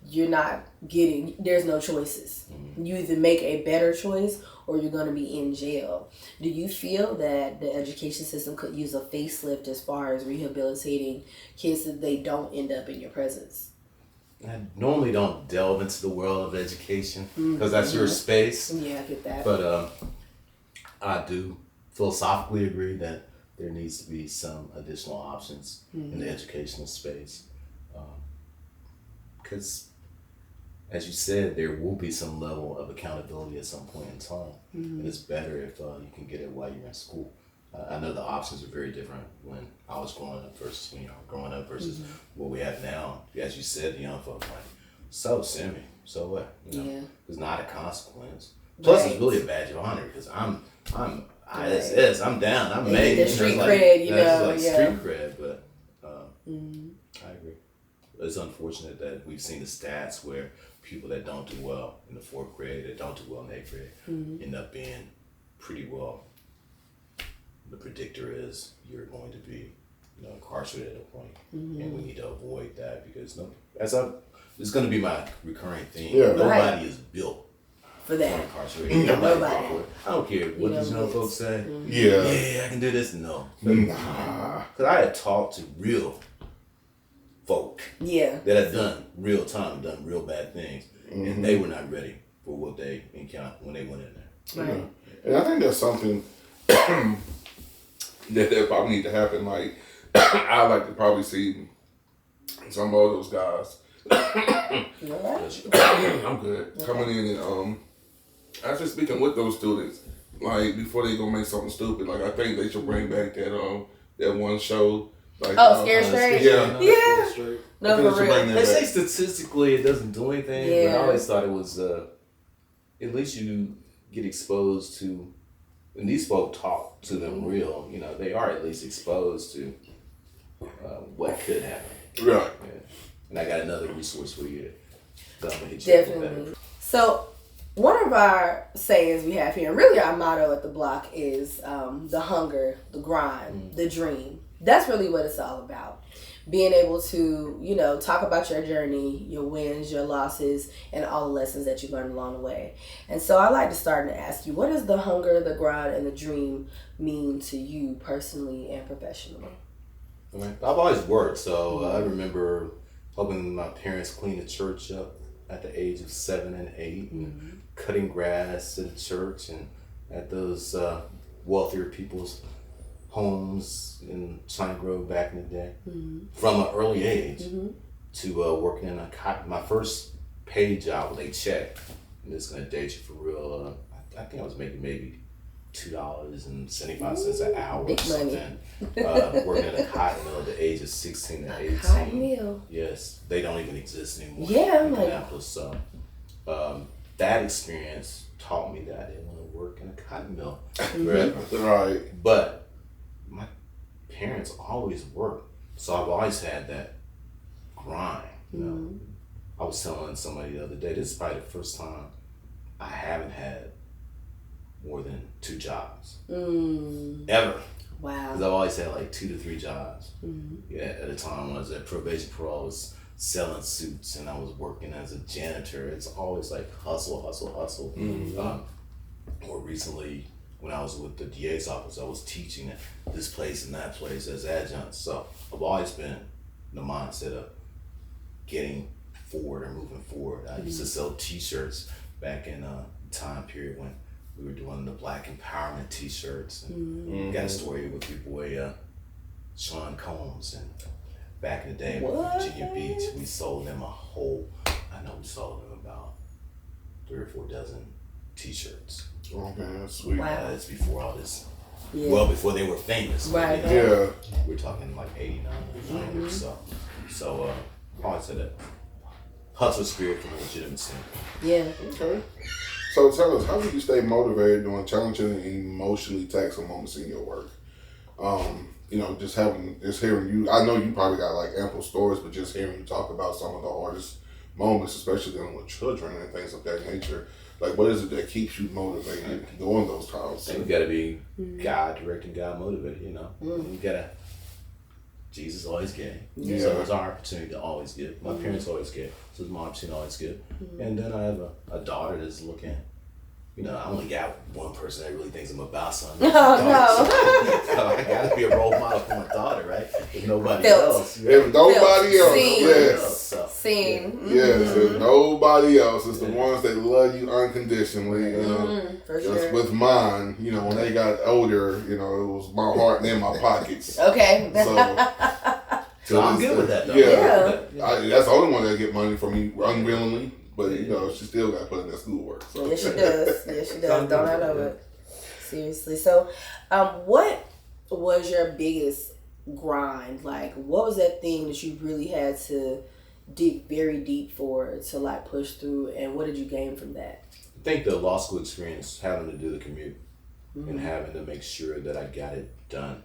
you're not there's no choices. You either make a better choice or you're going to be in jail. Do you feel that the education system could use a facelift as far as rehabilitating kids so they don't end up in your presence? I normally don't delve into the world of education because that's your space. Yeah, I get that. But I do philosophically agree that there needs to be some additional options in the educational space. Because, as you said, there will be some level of accountability at some point in time. And it's better if you can get it while you're in school. I know the options are very different when I was growing up versus when you were growing up versus what we have now. As you said, the young folks like, so send me, so what? You know, it's not a consequence. Plus, it's really a badge of honor because I'm ISS, I'm down, I'm made. The street cred, you know, like street cred, but I agree. It's unfortunate that we've seen the stats where people that don't do well in the 4th grade, that don't do well in 8th grade, end up being pretty well. The predictor is you're going to be, incarcerated at a point, and we need to avoid that because it's going to be my recurring theme. Yeah. Nobody is built for that. Incarcerated. Nobody. I don't care what these young folks say. Yeah. I can do this. No. Nah. Because I had talked to real folk that had done real time, done real bad things, and they were not ready for what they encountered when they went in there. Right. And I think that's something that probably need to happen. Like, I like to probably see some of those guys. You all right? I'm good. Coming in and actually speaking with those students, like before they go make something stupid. Like I think they should bring back that one show. Like, Scared Straight? Yeah. Yeah. No, for real. They say statistically it doesn't do anything, but I always thought it was at least you get exposed to, when these folk talk to them real, they are at least exposed to what could happen. Right. Yeah. And I got another resource for you. Definitely. So, one of our sayings we have here, and really our motto at the block is the hunger, the grind, the dream. That's really what it's all about. Being able to, talk about your journey, your wins, your losses, and all the lessons that you learned along the way. And so I like to start and ask you, what does the hunger, the grind, and the dream mean to you personally and professionally? I've always worked, so I remember helping my parents clean the church up at the age of 7 and 8, and cutting grass at the church and at those wealthier people's homes in China Grove back in the day, from an early age to working in my first paid job with a check. And it's gonna date you for real. I think I was making maybe $2.75 an hour or something. Working at a cotton mill at the age of 16 and 18. Cotton mill. Yes, they don't even exist anymore. Yeah, in I'm like. Minneapolis. So that experience taught me that I didn't want to work in a cotton mill forever. Right. But my parents always worked, so I've always had that grind. I was telling somebody the other day, this is probably the first time I haven't had more than 2 jobs ever. Wow. Because I've always had like 2 to 3 jobs. Yeah, at the time when I was at probation parole, I was selling suits and I was working as a janitor. It's always like hustle. More recently, when I was with the DA's office, I was teaching at this place and that place as adjunct. So I've always been in the mindset of getting forward or moving forward. I used to sell t-shirts back in a time period when we were doing the Black Empowerment t-shirts. And got a story with your boy Sean Combs. And back in the day in Virginia Beach, we sold them we sold them about 3 or 4 dozen t-shirts. Oh man, that's sweet. Wow. It's before all this. Yeah. Well, before they were famous. Right. Yeah. We're talking like 89 or 90 or so. So, I always said that hustle spirit from a legitimate standpoint. Yeah. Okay. So tell us, how do you stay motivated during challenging and emotionally taxing moments in your work? Just hearing you, I know you probably got like ample stories, but just hearing you talk about some of the hardest moments, especially dealing with children and things of that nature. Like, what is it that keeps you motivated during those times? I think you gotta be God directed, God motivated, You gotta, Jesus always gave. Yeah. So it's our opportunity to always give. My parents always gave. So it's my opportunity to always give. And then I have a daughter that's looking, I only got one person that really thinks I'm about something. So I gotta be a role model for my daughter, right? If nobody else. If nobody else, Seen. yes. So seen. Yes, and nobody else. It's the ones that love you unconditionally. For Just sure. with mine, when they got older, it was my heart and my pockets. Okay. So I'm good with that, though. Yeah, Yeah. that's the only one that get money from me unwillingly. But she still got to put in that schoolwork. So. Yes, she does. Yes, she does. Don't I know it? Seriously. So, what was your biggest grind? Like, what was that thing that you really had to dig very deep for to like push through, and what did you gain from that? I think the law school experience, having to do the commute and having to make sure that I got it done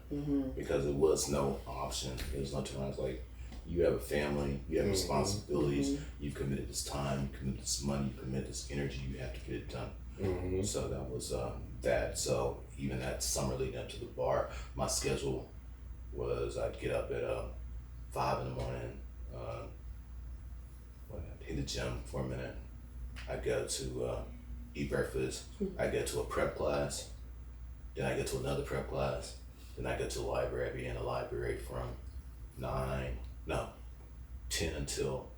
because it was no option. It was no times like you have a family, you have responsibilities, you've committed this time, you committed this money, you committed this energy, you have to get it done. So that was that. So even that summer leading up to the bar, my schedule was I'd get up at 5 in the morning, hit the gym for a minute. I'd go to eat breakfast. I'd go to a prep class. Then I go to another prep class. Then I go to the library. I'd be in the library from 10 until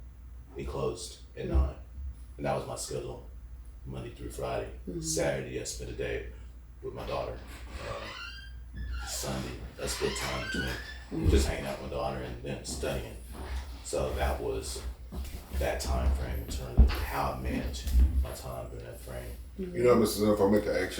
it closed at 9. And that was my schedule, Monday through Friday. Saturday, I spent a day with my daughter. Sunday, I split time between just hanging out with my daughter and then studying. So that was that time frame in terms of how I managed my time during that frame. Mrs. If I meant to ask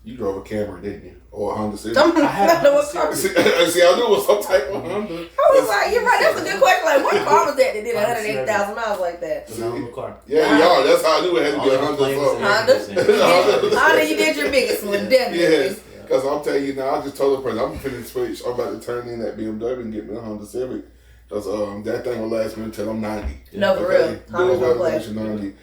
you drove a Camry, didn't you? Or a Honda Civic? I know what car. See, I knew it was some type of Honda. I was like, you're right. That's a good question. Like, what car was that did 180,000 miles like that? Phenomenal car. Yeah, y'all. That's how I knew it had to be a Honda. Honda, you did your biggest one, definitely. Yes. Because I'm telling you now, I just told the person, I'm finna switch. I'm about to turn in that BMW and get me a Honda Civic. Because that thing will last me until I'm 90. No, for real. Honda's no play. 90.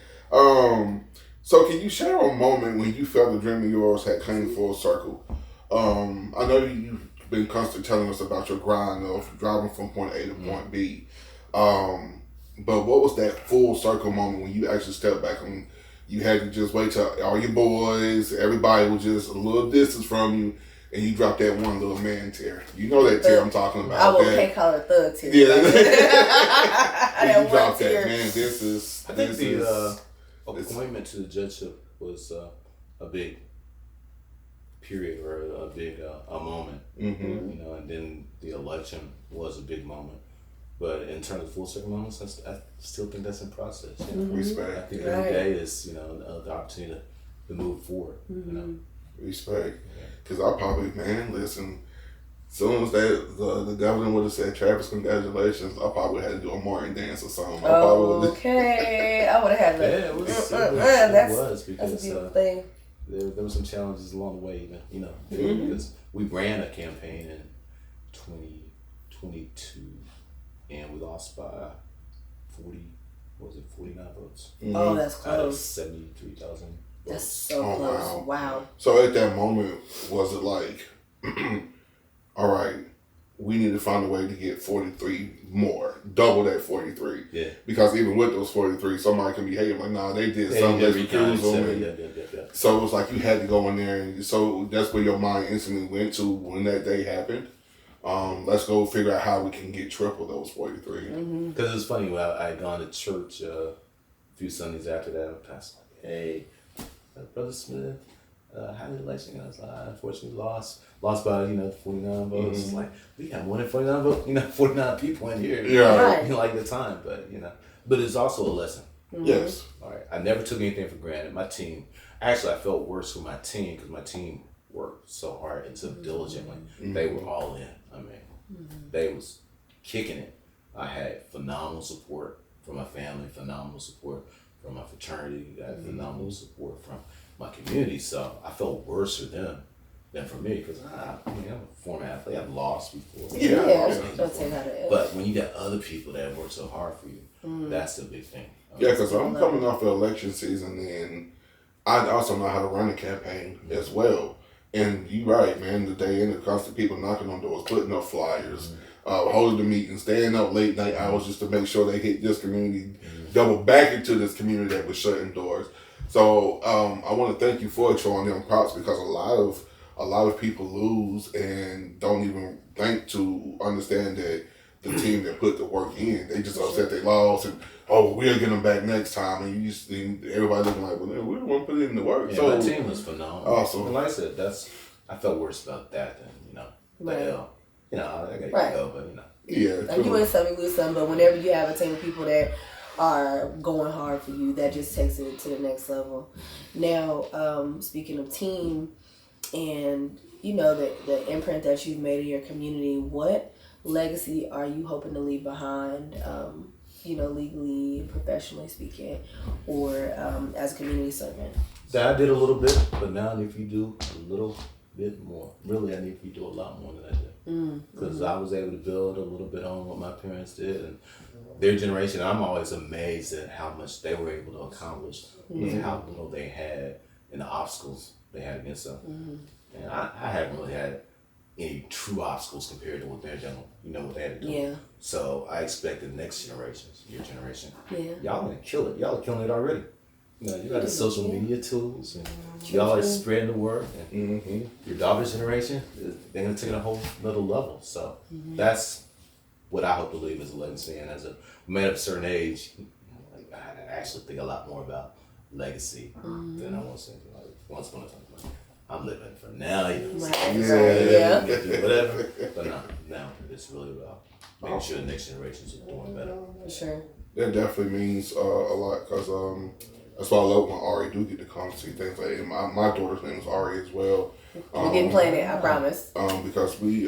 So can you share a moment when you felt the dream of yours had came full circle? I know you've been constantly telling us about your grind of driving from point A to point B. But what was that full circle moment when you actually stepped back and you had to just wait till all your boys, everybody was just a little distance from you, and you dropped that one little man tear? You know that tear I'm talking about. Can't call it thug tear. Yeah. That you dropped that, tear. man. I think the appointment to the judgeship was a big period or a big a moment. And then the election was a big moment. But in terms of full circle moments, I still think that's in process. Respect. I think every day is the opportunity to move forward. Respect. Because I probably, listen, as soon as the governor would have said, Travis, congratulations, I probably had to do a Martin dance or something. Okay. I would have had that. Yeah, it was because that's a beautiful thing. There were some challenges along the way, because we ran a campaign in 2022 and we lost by 49 votes. Oh, that's Out of close. 73,000. That's so close. Wow. So at that moment, was it like, all right, we need to find a way to get 43 more, double that 43. Yeah. Because even with those 43, somebody can be hating like, nah, they did something. Let's recuse them. So it was like you had to go in there, and so that's where your mind instantly went to when that day happened. Let's go figure out how we can get triple those 43. Because it was funny, when I had gone to church a few Sundays after that, I was like, hey, Brother Smith, how did the election go? I was like, unfortunately lost by 49 votes. It's like, we got more than 49 votes, 49 people in here. Yeah. Like the time, but it's also a lesson. Yes. All right, I never took anything for granted. My team, actually, I felt worse for my team because my team worked so hard and so diligently. They were all in. I mean, they was kicking it. I had phenomenal support from my family, phenomenal support from my fraternity, I had phenomenal support from my community. So I felt worse for them than for me because I'm a former athlete. I've lost before. But when you got other people that work so hard for you, that's the big thing. Yeah, because I'm coming off of election season and I also know how to run a campaign as well. And you're right, man, the day in, the constant people knocking on doors, putting up flyers, holding the meetings, staying up late night hours just to make sure they hit this community, double back into this community that was shutting doors. So I want to thank you for showing them props because a lot of people lose and don't even think to understand that the team that put the work in. They just upset they lost and we'll get them back next time. And you just everybody looking like, well, we don't want to put in the work. Yeah, so my team was phenomenal. Awesome. And like I said, I felt worse about that than the hell. I gotta go, but Yeah. Like you win some, you lose some, but whenever you have a team of people that are going hard for you, that just takes it to the next level. Now, speaking of team and the imprint that you've made in your community, what legacy are you hoping to leave behind, legally, professionally speaking, or as a community servant? That I did a little bit, but now if you do a little bit more, really I need you to do a lot more than I did. Because I was able to build a little bit on what my parents did and their generation. I'm always amazed at how much they were able to accomplish with how little they had and the obstacles they had against them. And I haven't really had any true obstacles compared to what they're doing, what they had to do. Yeah. So I expect the next generations, your generation, Yeah. y'all gonna kill it. Y'all are killing it already. You got the social media tools and y'all are spreading the word. And your daughter's generation, they're gonna take it a whole another level. So that's what I hope to leave as a legacy. And as a man of a certain age, I actually think a lot more about legacy than I was thinking. Like once upon a time, I'm living for now. Whatever. But now it's really about making sure the next generations are doing better. For sure. That definitely means a lot because that's why I love when Ari do get to come see things like that. My daughter's name is Ari as well. We didn't plan it, I promise. Because we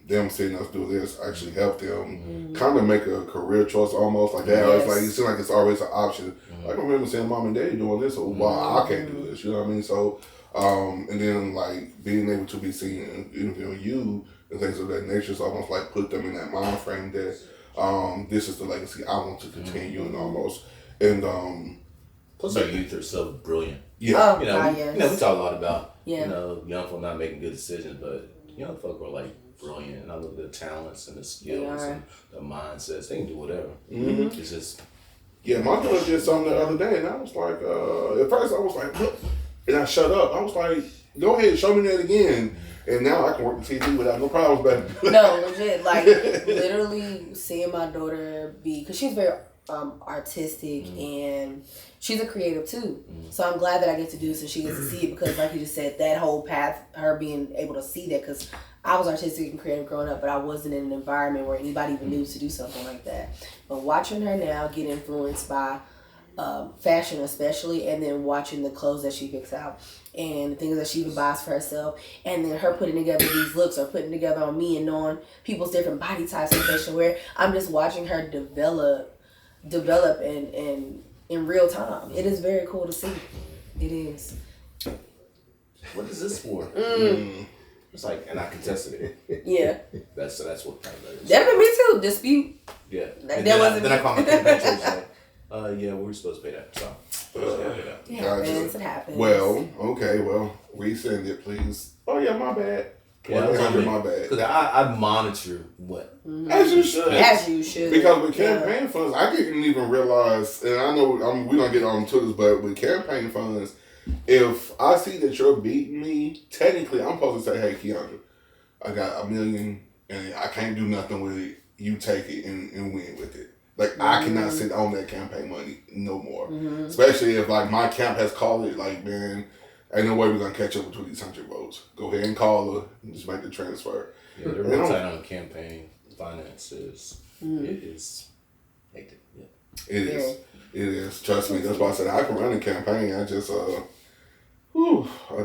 them seeing us do this actually helped them kind of make a career choice almost like that. It's like it seems like it's always an option. I can remember seeing mom and daddy doing this, so why I can't do this? You know what I mean? So and then like being able to be seen and interviewing you and things of that nature is almost like put them in that mind frame that this is the legacy I want to continue and almost Plus our youth are so brilliant. Yeah. We talk a lot about young folk not making good decisions, but young folk are like brilliant, and I look at the talents and the skills and the mindsets. They can do whatever. It's just my daughter did something the other day, and I was like, at first I was like, look, and I shut up. I was like, go ahead, show me that again. And now I can work the TV without no problems, baby. No, legit. Like, literally seeing my daughter be, because she's very artistic and she's a creative too. So I'm glad that I get to do this and she gets to see it because, like you just said, that whole path, her being able to see that, because I was artistic and creative growing up, but I wasn't in an environment where anybody even knew to do something like that. But watching her now get influenced by fashion especially, and then watching the clothes that she picks out and the things that she even buys for herself, and then her putting together these looks or putting together on me and knowing people's different body types and fashion wear, I'm just watching her develop and in real time. It is very cool to see. It is. What is this for? It's like, and I contested it. Yeah. That's what that is. Definitely me too. Dispute. Yeah. That then wasn't I called my convention. Yeah, we're supposed to pay that. So it happens. It happens. Well, okay, resend it, please. Oh yeah, my bad. My bad. Because I monitor what. As you should. As you should. Because with campaign funds, I didn't even realize, and I know we're going to get on to this, but with campaign funds, if I see that you're beating me, technically I'm supposed to say, hey, Keandra, I got $1 million and I can't do nothing with it. You take it and win with it. Like, I cannot sit on that campaign money no more. Especially if, like, my camp has called it, like, man, ain't no way we're going to catch up with these 100 votes. Go ahead and call her and just make the transfer. Yeah, they're real tight on campaign finances. It is hectic. Yeah. It is. It is. Trust me. That's why I said I can run a campaign. I just, I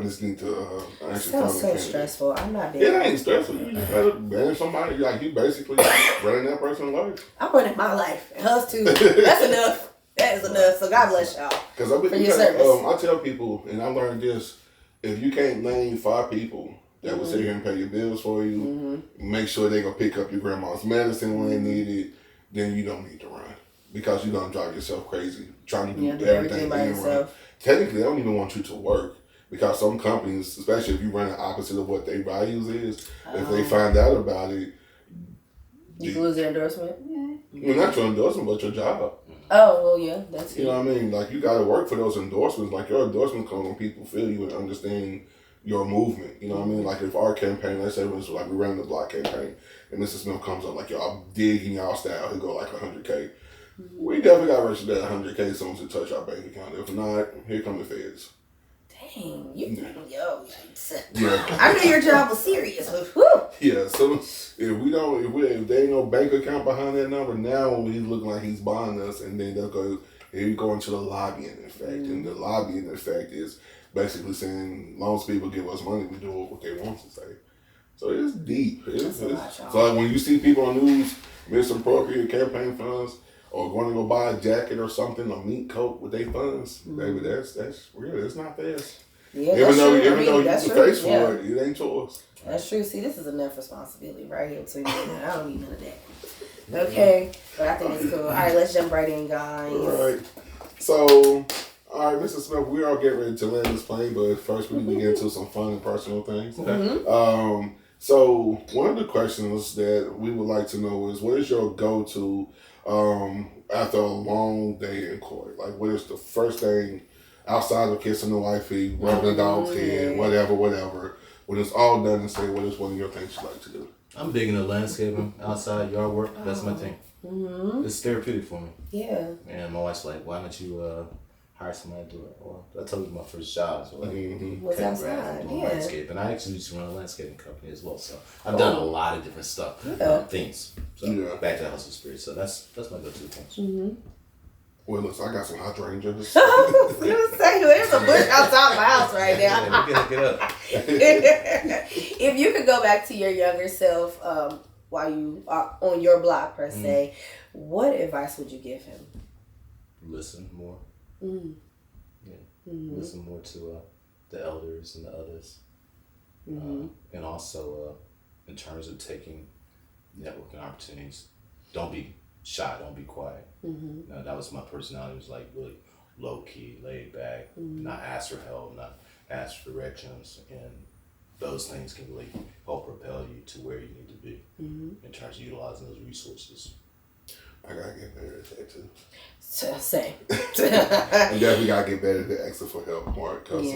just need to actually find a so candidate. Stressful. I'm not there. It ain't stressful. You just gotta manage somebody. Like, you basically running that person's life. I'm running my life. And hers too. That's enough. That is enough. So God bless y'all. Because I tell people, and I learned this, if you can't name 5 people that will sit here and pay your bills for you, make sure they gonna pick up your grandma's medicine when they need it, then you don't need to run. Because you're gonna drive yourself crazy trying to do everything by yourself. Technically, they don't even want you to work. Because some companies, especially if you run the opposite of what their values is, if they find out about it, you can lose your endorsement? Well, not your endorsement, but your job. Oh, well, yeah, that's You know what I mean? Like, you got to work for those endorsements. Like, your endorsements come when people feel you and understand your movement. You know what I mean? Like if our campaign, let's say it was like we ran the block campaign, and Mr. Smith comes up like, yo, I'm digging y'all style. He'll go like 100K. We definitely got registered at 100K as soon as it touch our bank account. If not, here come the feds. Dang, Yeah. I knew your job was serious, but whew. Yeah, so if there ain't no bank account behind that number, now he's looking like he's buying us, and then they'll go, here you go into the lobbying effect. And the lobbying effect is basically saying, as long as people give us money, we do what they want to say. So it's deep. So like when you see people on news misappropriate campaign funds or going to go buy a jacket or something, a meat coat with their funds, baby, that's real. It's not theirs. Yeah, even though you that's the true. face for it, it ain't yours. That's true. See, this is enough responsibility right here between me and I don't need none of that. Okay, but I think it's cool. All right, let's jump right in, guys. All right. So, all right, Mr. Smith, we are getting ready to land this plane, but first we need to get into some fun and personal things. Mm-hmm. So one of the questions that we would like to know is, what is your go-to after a long day in court? Like, what is the first thing outside of kissing the wifey, rubbing the dog's head, whatever, when it's all done and say, what is one of your things you like to do? I'm big into landscaping, outside, yard work. That's my thing. Mm-hmm. It's therapeutic for me. Yeah. And my wife's like, why don't you hire somebody to do it? Well, I told you my first job. So like, Was cutting outside, grass and doing yeah. landscaping. I actually used to run a landscaping company as well. So I've done a lot of different stuff, things. So back to the hustle spirit. So that's my go-to things. Mm-hmm. Well, listen, I got some hydrangeas. I was gonna say, there's a bush outside my house right now. Yeah, we can hook it up. If you could go back to your younger self while you are on your block, per se, what advice would you give him? Listen more. Mm. Yeah. Mm-hmm. Listen more to the elders and the others. Mm-hmm. And also, in terms of taking networking opportunities, don't be shy, don't be quiet. Mm-hmm. That was my personality. It was like really low key, laid back, not ask for help, not ask for directions, and those things can really help propel you to where you need to be in terms of utilizing those resources. I gotta get better at that too. Same. And definitely gotta get better at the extra for help part, because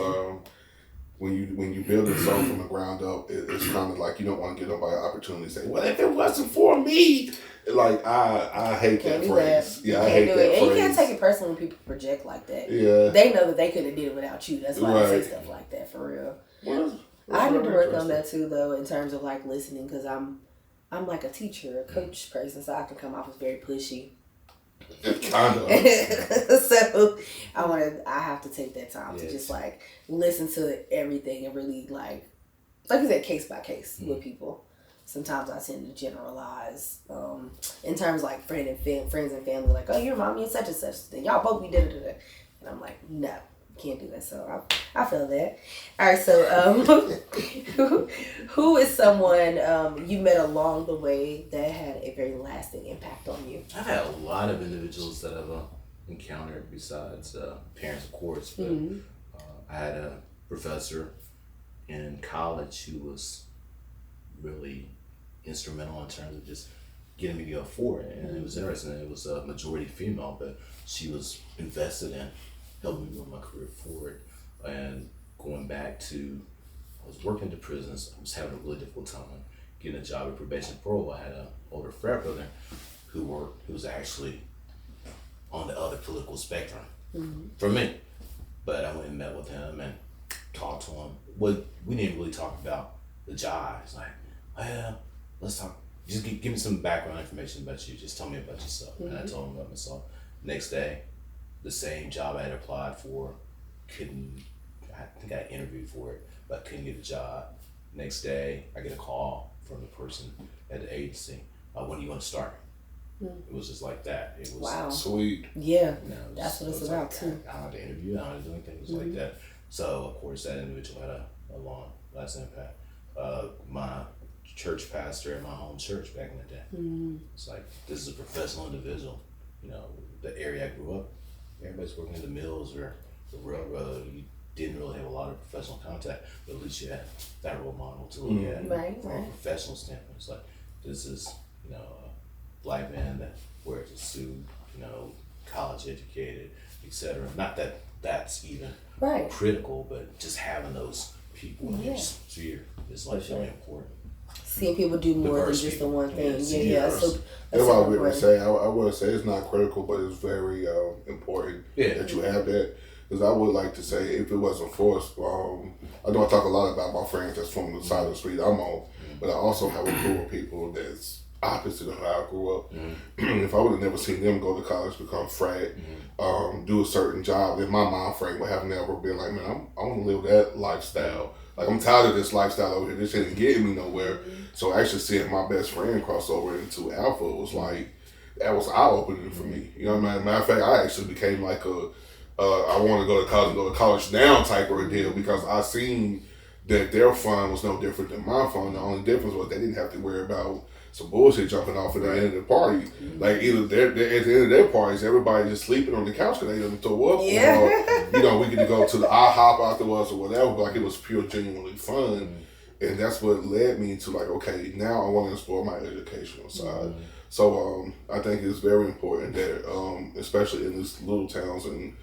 when you build a song from the ground up, it's kind of like you don't want to give nobody an opportunity to say, well, if it wasn't for me, like I hate that phrase. Yeah, I hate that phrase. And you can't take it personally when people project like that. Yeah, they know that they couldn't have did it without you. That's why they say stuff like that, for real. I need to work on that too, though, in terms of like listening, because I'm like a teacher, a coach person, so I can come off as very pushy. Kind of. So I have to take that time to just like listen to everything and really like you said, case by case with people. Sometimes I tend to generalize in terms of like friends and family, like, oh, your mommy is such and such, then y'all both be da-da-da-da. And I'm like, no, can't do that. So I feel that. All right, so who is someone you met along the way that had a very lasting impact on you? I've had a lot of individuals that I've encountered besides parents, of course, but I had a professor in college who was really instrumental in terms of just getting me to go forward, and it was interesting. It was a majority female, but she was invested in helping me move my career forward. And going back to, I was working the prisons. I was having a really difficult time getting a job at probation parole. I had an older frat brother who was actually on the other political spectrum from me. But I went and met with him and talked to him. We didn't really talk about the job. It's like, well, let's talk. Just give me some background information about you. Just tell me about yourself. And I told him about myself. Next day, the same job I had applied for, I think I interviewed for it, but couldn't get a job. Next day, I get a call from the person at the agency. When are you going to start? It was just like that. It was sweet. Yeah, that's what it's about like, too. I don't have to interview. I don't have to do anything. It was like that. So of course that individual had a long lasting impact. My church pastor at my home church back in the day. It's like, this is a professional individual. You know, the area I grew up, everybody's working in the mills or the railroad. You didn't really have a lot of professional contact, but at least you had that role model to look at from a professional standpoint. It's like, this is, a black man that wears a suit, college educated, etc. Not that that's even critical, but just having those people in your sphere is like very important. Seeing people do more than just the one thing. Yeah. So that's why we would say, I would say it's not critical, but it's very important that you have that. Because I would like to say, if it wasn't forced, I know I talk a lot about my friends that's from the side of the street I'm on, but I also have a group of people that's opposite of how I grew up. If I would have never seen them go to college, become frat, do a certain job, then my mind frame would have never been like, man, I want to live that lifestyle. Like, I'm tired of this lifestyle over here. This ain't getting me nowhere. So actually seeing my best friend cross over into Alpha was like, that was eye-opening for me. You know what I mean? Matter of fact, I actually became like I want to go to college now type of a deal, because I seen that their fun was no different than my fun. The only difference was they didn't have to worry about some bullshit jumping off at the end of the party. Like, either they're at the end of their parties, everybody just sleeping on the couch because they didn't throw up. Or, you know, we could go to the IHOP afterwards or whatever, but like, it was pure, genuinely fun. And that's what led me to like, okay, now I want to explore my educational side. So I think it's very important that, especially in these little towns and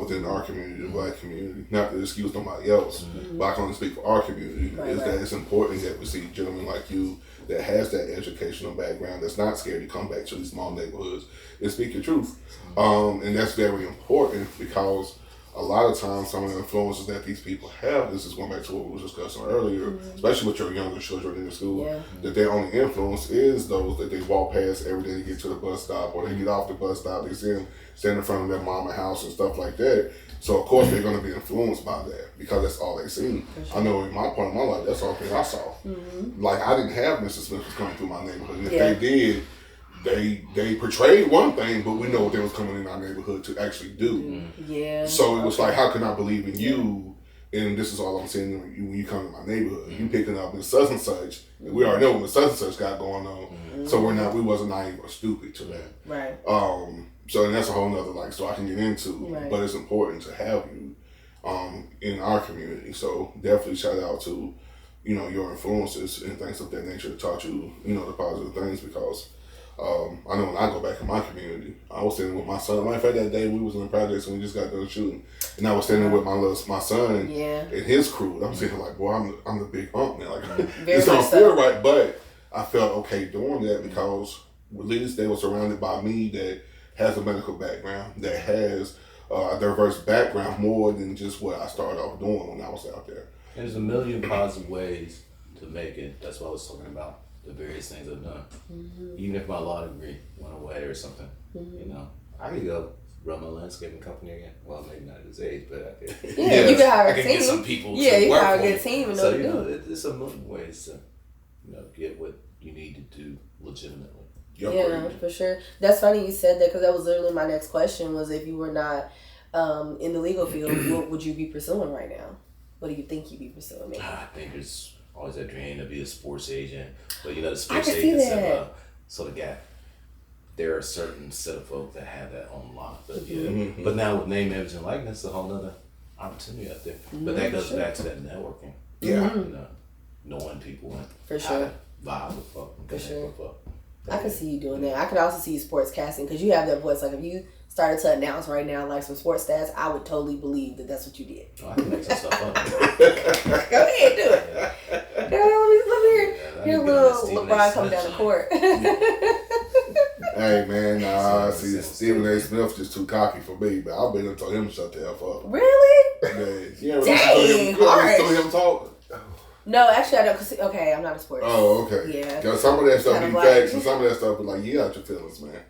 within our community, the Black community, not to excuse nobody else, but I can only speak for our community, that it's important that we see gentlemen like you that has that educational background, that's not scared to come back to these small neighborhoods and speak your truth. And that's very important, because a lot of times some of the influences that these people have, this is going back to what we were discussing earlier, especially with your younger children in the school, that their only influence is those that they walk past every day to get to the bus stop, or they get off the bus stop, they see them stand in front of their mama house and stuff like that. So of course they're going to be influenced by that, because that's all they see. I know in my part of my life, that's all thing I saw. Like, I didn't have Mr. Smith was coming through my neighborhood. And if they did, they portrayed one thing, but we know what they was coming in our neighborhood to actually do. So it was like, how can I believe in you? And this is all I'm saying when you come to my neighborhood. You picking up in such and such. And we already know what such and such got going on. So we wasn't naive or stupid to that. Right. So and that's a whole nother so I can get into. But it's important to have you in our community. So definitely shout out to, you know, your influences and things of that nature that taught you, you know, the positive things, because I know when I go back in my community, I was standing with my son. Matter of fact, that day we was in the projects and we just got done shooting, and I was standing with my son and his crew. And I'm sitting like, boy, I'm the big ump now. Like, it's don't feel right, but I felt okay doing that, because at least they were surrounded by me that has a medical background, that has a diverse background, more than just what I started off doing when I was out there. There's a million positive ways to make it. That's what I was talking about. The various things I've done. Even if my law degree went away or something, you know, I could go run my landscaping company again. Well, maybe not at his age, but I could. You can hire a team. Get some people. You can hire a good team. And so, you know, it's a million ways to, you know, get what you need to do legitimately. Yeah, for sure. That's funny you said that, because that was literally my next question, was if you were not in the legal field, what would you be pursuing right now? What do you think you'd be pursuing? Maybe? I think there's always that dream to be a sports agent, but you know, the sports agents have sort of got, there are a certain set of folk that have that on lock, but but now with name, image, and likeness, a whole nother opportunity out there. But that goes back to that networking. You know, knowing people and for how sure to vibe with folk. For sure. I can see you doing that. I could also see you sports casting, because you have that voice. Like, if you started to announce right now, like, some sports stats, I would totally believe that that's what you did. Oh, I can make some stuff up. Go ahead, do it. Let me hear a little LeBron come down the court. Hey man, see, Stephen A. Smith just too cocky for me, but I've been and told him to shut the F up. Really? Yeah, Dang, harsh. told him talk. No, actually I don't. Cause, okay, I'm not a sports. Oh, okay. Yeah. Because some of that stuff be facts, and some of that stuff be like, you out your feelings, man.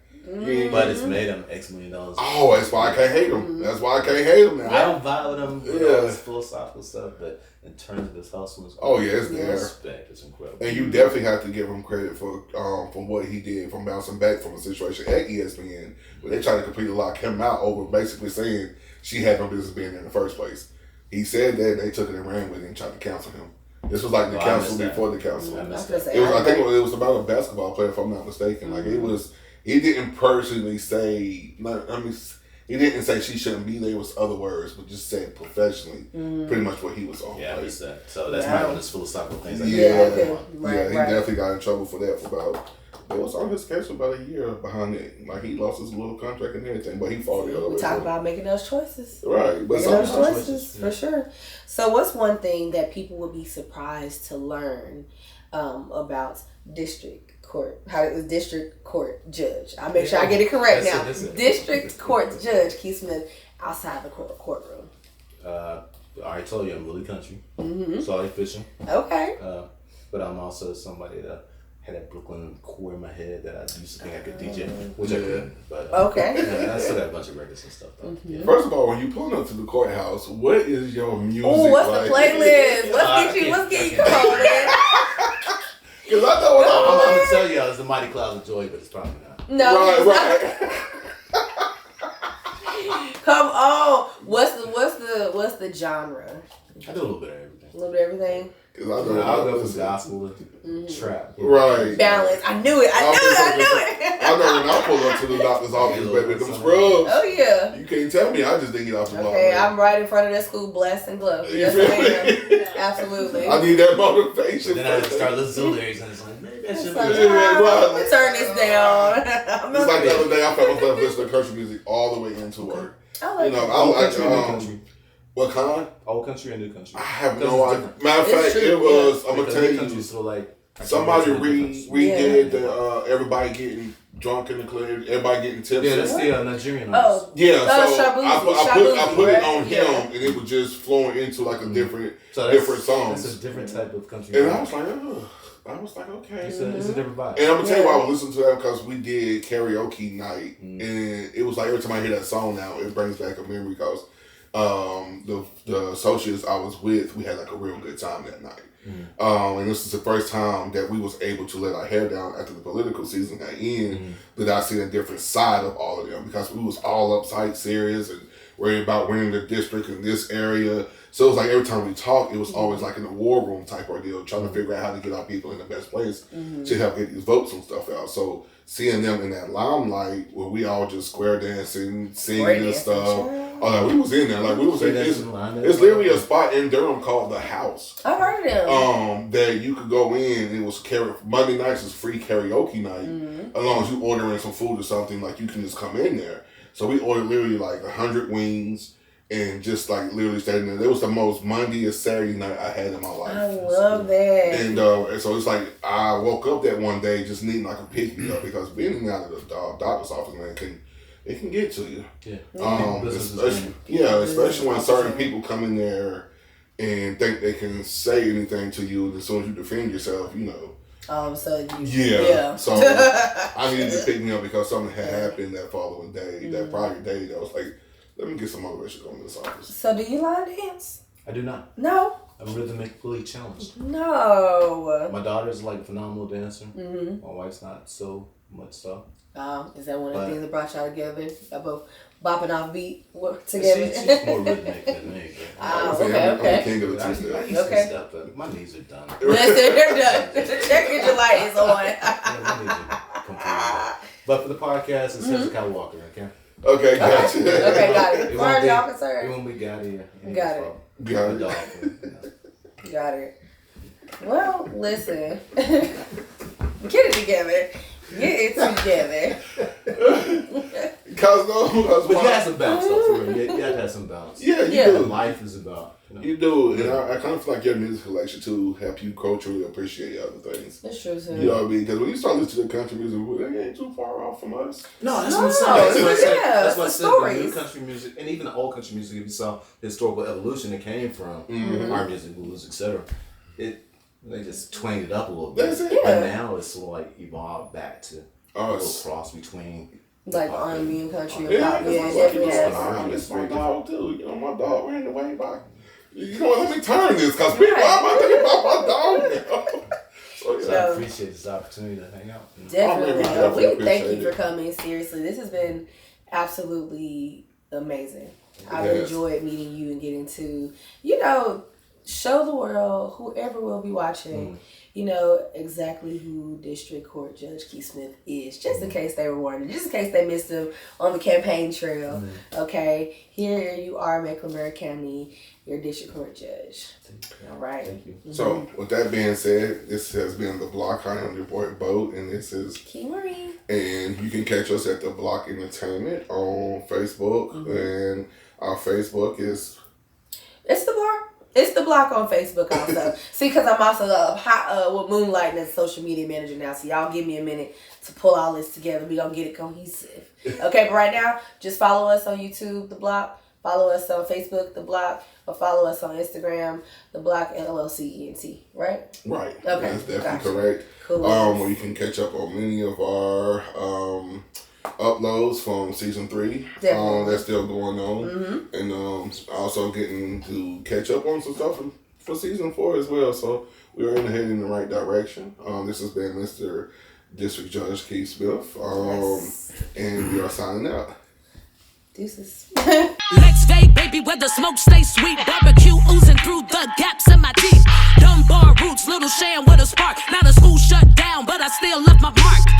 But it's made him X million dollars. Oh, that's why I can't hate him. That's why I can't hate him now. I don't vibe with him with all this philosophical stuff, but in terms of his hustle, it's there. Respect, it's incredible. And you definitely have to give him credit for from what he did, from bouncing back from a situation at ESPN where they tried to completely lock him out over basically saying she had no business being there in the first place. He said that, they took it and ran with it and tried to cancel him. This was like the council before the council. I think it was about a basketball player, if I'm not mistaken. Like, it was, he didn't personally say, he didn't say she shouldn't be there. It was other words, but just said professionally, pretty much what he was on. Yeah, I missed that. So that's not one of those philosophical things. He definitely got in trouble for that for about It was on his schedule about a year behind it. Like, he lost his little contract and everything, but he fought the other way. We talk about making those choices. Right. But Making those sometimes choices, for sure. So what's one thing that people would be surprised to learn about district court? How it was district court judge. I'll make sure I get it correct now. That's it. District court judge Keith Smith outside the courtroom. I already told you I'm really country. Mm-hmm. Sorry fishing. Okay. But I'm also somebody that had that Brooklyn core in my head that I used to think I could DJ, which I couldn't. But Okay. yeah, I still got a bunch of records and stuff though. Mm-hmm. Yeah. First of all, when you pull up to the courthouse, what is your music? Oh, what's like? the playlist? Let's get you? Come on, man. Because I know what I'm I'm gonna tell you it's the Mighty Clouds of Joy, but it's probably not. No. Right, it's right. not. Come on. What's the genre? I do a little bit of everything. A little bit of everything. Because I know I'll go for gospel, trap. Right. Balance. I knew it. I know when I pull up to the doctor's office, baby, them scrubs. Oh yeah. You can't tell me I just didn't get off the block. Okay, man. I'm right in front of that school, blessed and gloved. You Yes, feel I me? am. Absolutely. I need that motivation. Then I start listening to lyrics and it's like, maybe I should Like, be. let me turn this down. It's like the other day, I found myself listening to country music all the way into work. I like You know, it. I Old like country and new country. what kind? Old country and new country. I have Because no it's idea. different. Matter of It's fact, true, it was. yeah. I'm gonna Because tell new you. country's still like Somebody redid Yeah. the everybody getting drunk in the club, everybody getting tipsy. Yeah, that's the Nigerian Oh, artist. Yeah, so Shabuzi, I put it right? on him, Yeah. and it was just flowing into like a different So that's, different songs. That's a different type of country. And I was like, oh. I was like, okay. It's a different vibe. And I'm gonna tell you Yeah. why I was listening to that because we did karaoke night, and it was like every time I hear that song now, it brings back a memory because the associates I was with, we had like a real good time that night. And this is the first time that we was able to let our hair down after the political season got in, that I seen a different side of all of them because we was all uptight, serious, and worried about winning the district in this area. So it was like every time we talked, it was always like in a war room type ordeal, trying to figure out how to get our people in the best place to help get these votes and stuff out. So seeing them in that limelight where we all just square dancing, singing and stuff. Oh, like, we was in there. Like we was in it's literally a spot in Durham called The House. I heard of them. That you could go in and it was Monday nights is free karaoke night. As long as you ordering some food or something, like you can just come in there. So we ordered literally like 100 wings and just like literally staying there. It was the most Monday or Saturday night I had in my life. I love that. And so it's like I woke up that one day just needing like a pick me up because being in and out of the doctor's office, man, it can get to you. Yeah. Especially when certain people come in there and think they can say anything to you, and as soon as you defend yourself, you know. All of a sudden, Yeah. So I needed to pick me up because something had happened that following day, that prior day. That was like, let me get some motivation going to this office. So do you line dance? I do not. No. I'm rhythmically challenged. No. My daughter's like a phenomenal dancer. My wife's not so much so. Is that one of the things that brought y'all together? Y'all both bopping off beat together? She's more rhythmic than me. I'm the Okay. king of the I two-step. used to step, but my knees are done. Listen, they're done. Check your light is on. Yeah, my knees are completely done. But for the podcast, it's Hezekiah Walker, okay? Okay, gotcha. Okay, got it. It As far as y'all It concerned. won't be Gotti. Got it. Got it. Got it. Well, listen. Get it together. Get it together. Because But you have some bounce, though, for real. You have to have some bounce. Yeah, you Yeah. do. Life is about, You do, and I kind of feel like your music collection too help you culturally appreciate other things. That's true, too. You know what I mean? Because when you start listening to country music, it ain't too far off from us. No, that's No, what I'm saying. That's what I said. yeah, That's what I it's said. the The new stories. country music, and even the old country music, if you saw the historical evolution that came from our music, blues, etc., they just twanged it up a little bit. That's it. Yeah. But now it's sort of like evolved back to a little Us. cross between Like R&B and country and Yeah, pop. that's Yeah, my it dog. definitely has. I miss my dog too. You know, my dog ran away by. You know what? Let me turn this because people, I'm not thinking about my dog now. So, So yeah. I appreciate this opportunity to hang out. Definitely. definitely We thank appreciate you for it. coming. Seriously, this has been absolutely amazing. I've Yes. enjoyed meeting you and getting to, you know, show the world, whoever will be watching, you know, exactly who District Court Judge Keith Smith is, just in case they were wondering, just in case they missed him on the campaign trail. Okay, here you are, Mecklenburg County, your District Court Judge. All right. Thank you. So, with that being said, this has been The Block. I am your boy, Bo, and this is Key Marie. And you can catch us at The Block Entertainment on Facebook, and our Facebook is... It's The Block. It's The Block on Facebook also. See, because I'm also with moonlighting as social media manager now, so y'all give me a minute to pull all this together. We gonna get it cohesive. Okay, but right now, just follow us on YouTube, The Block. Follow us on Facebook, The Block, or follow us on Instagram, The Block LLC-ENT, right? Right. Okay. That's definitely correct. Cool. Where you can catch up on many of our uploads from season 3. Definitely. That's still going on. And also getting to catch up on some stuff for season 4 as well. So we're heading in the right direction. This has been Mr. District Judge Keith Smith. And we are signing out. Deuces. Let's vape, baby, where the smoke stays sweet. Barbecue oozing through the gaps in my teeth. Dunbar roots, little Shan with a spark. Now the school shut down, but I still left my mark.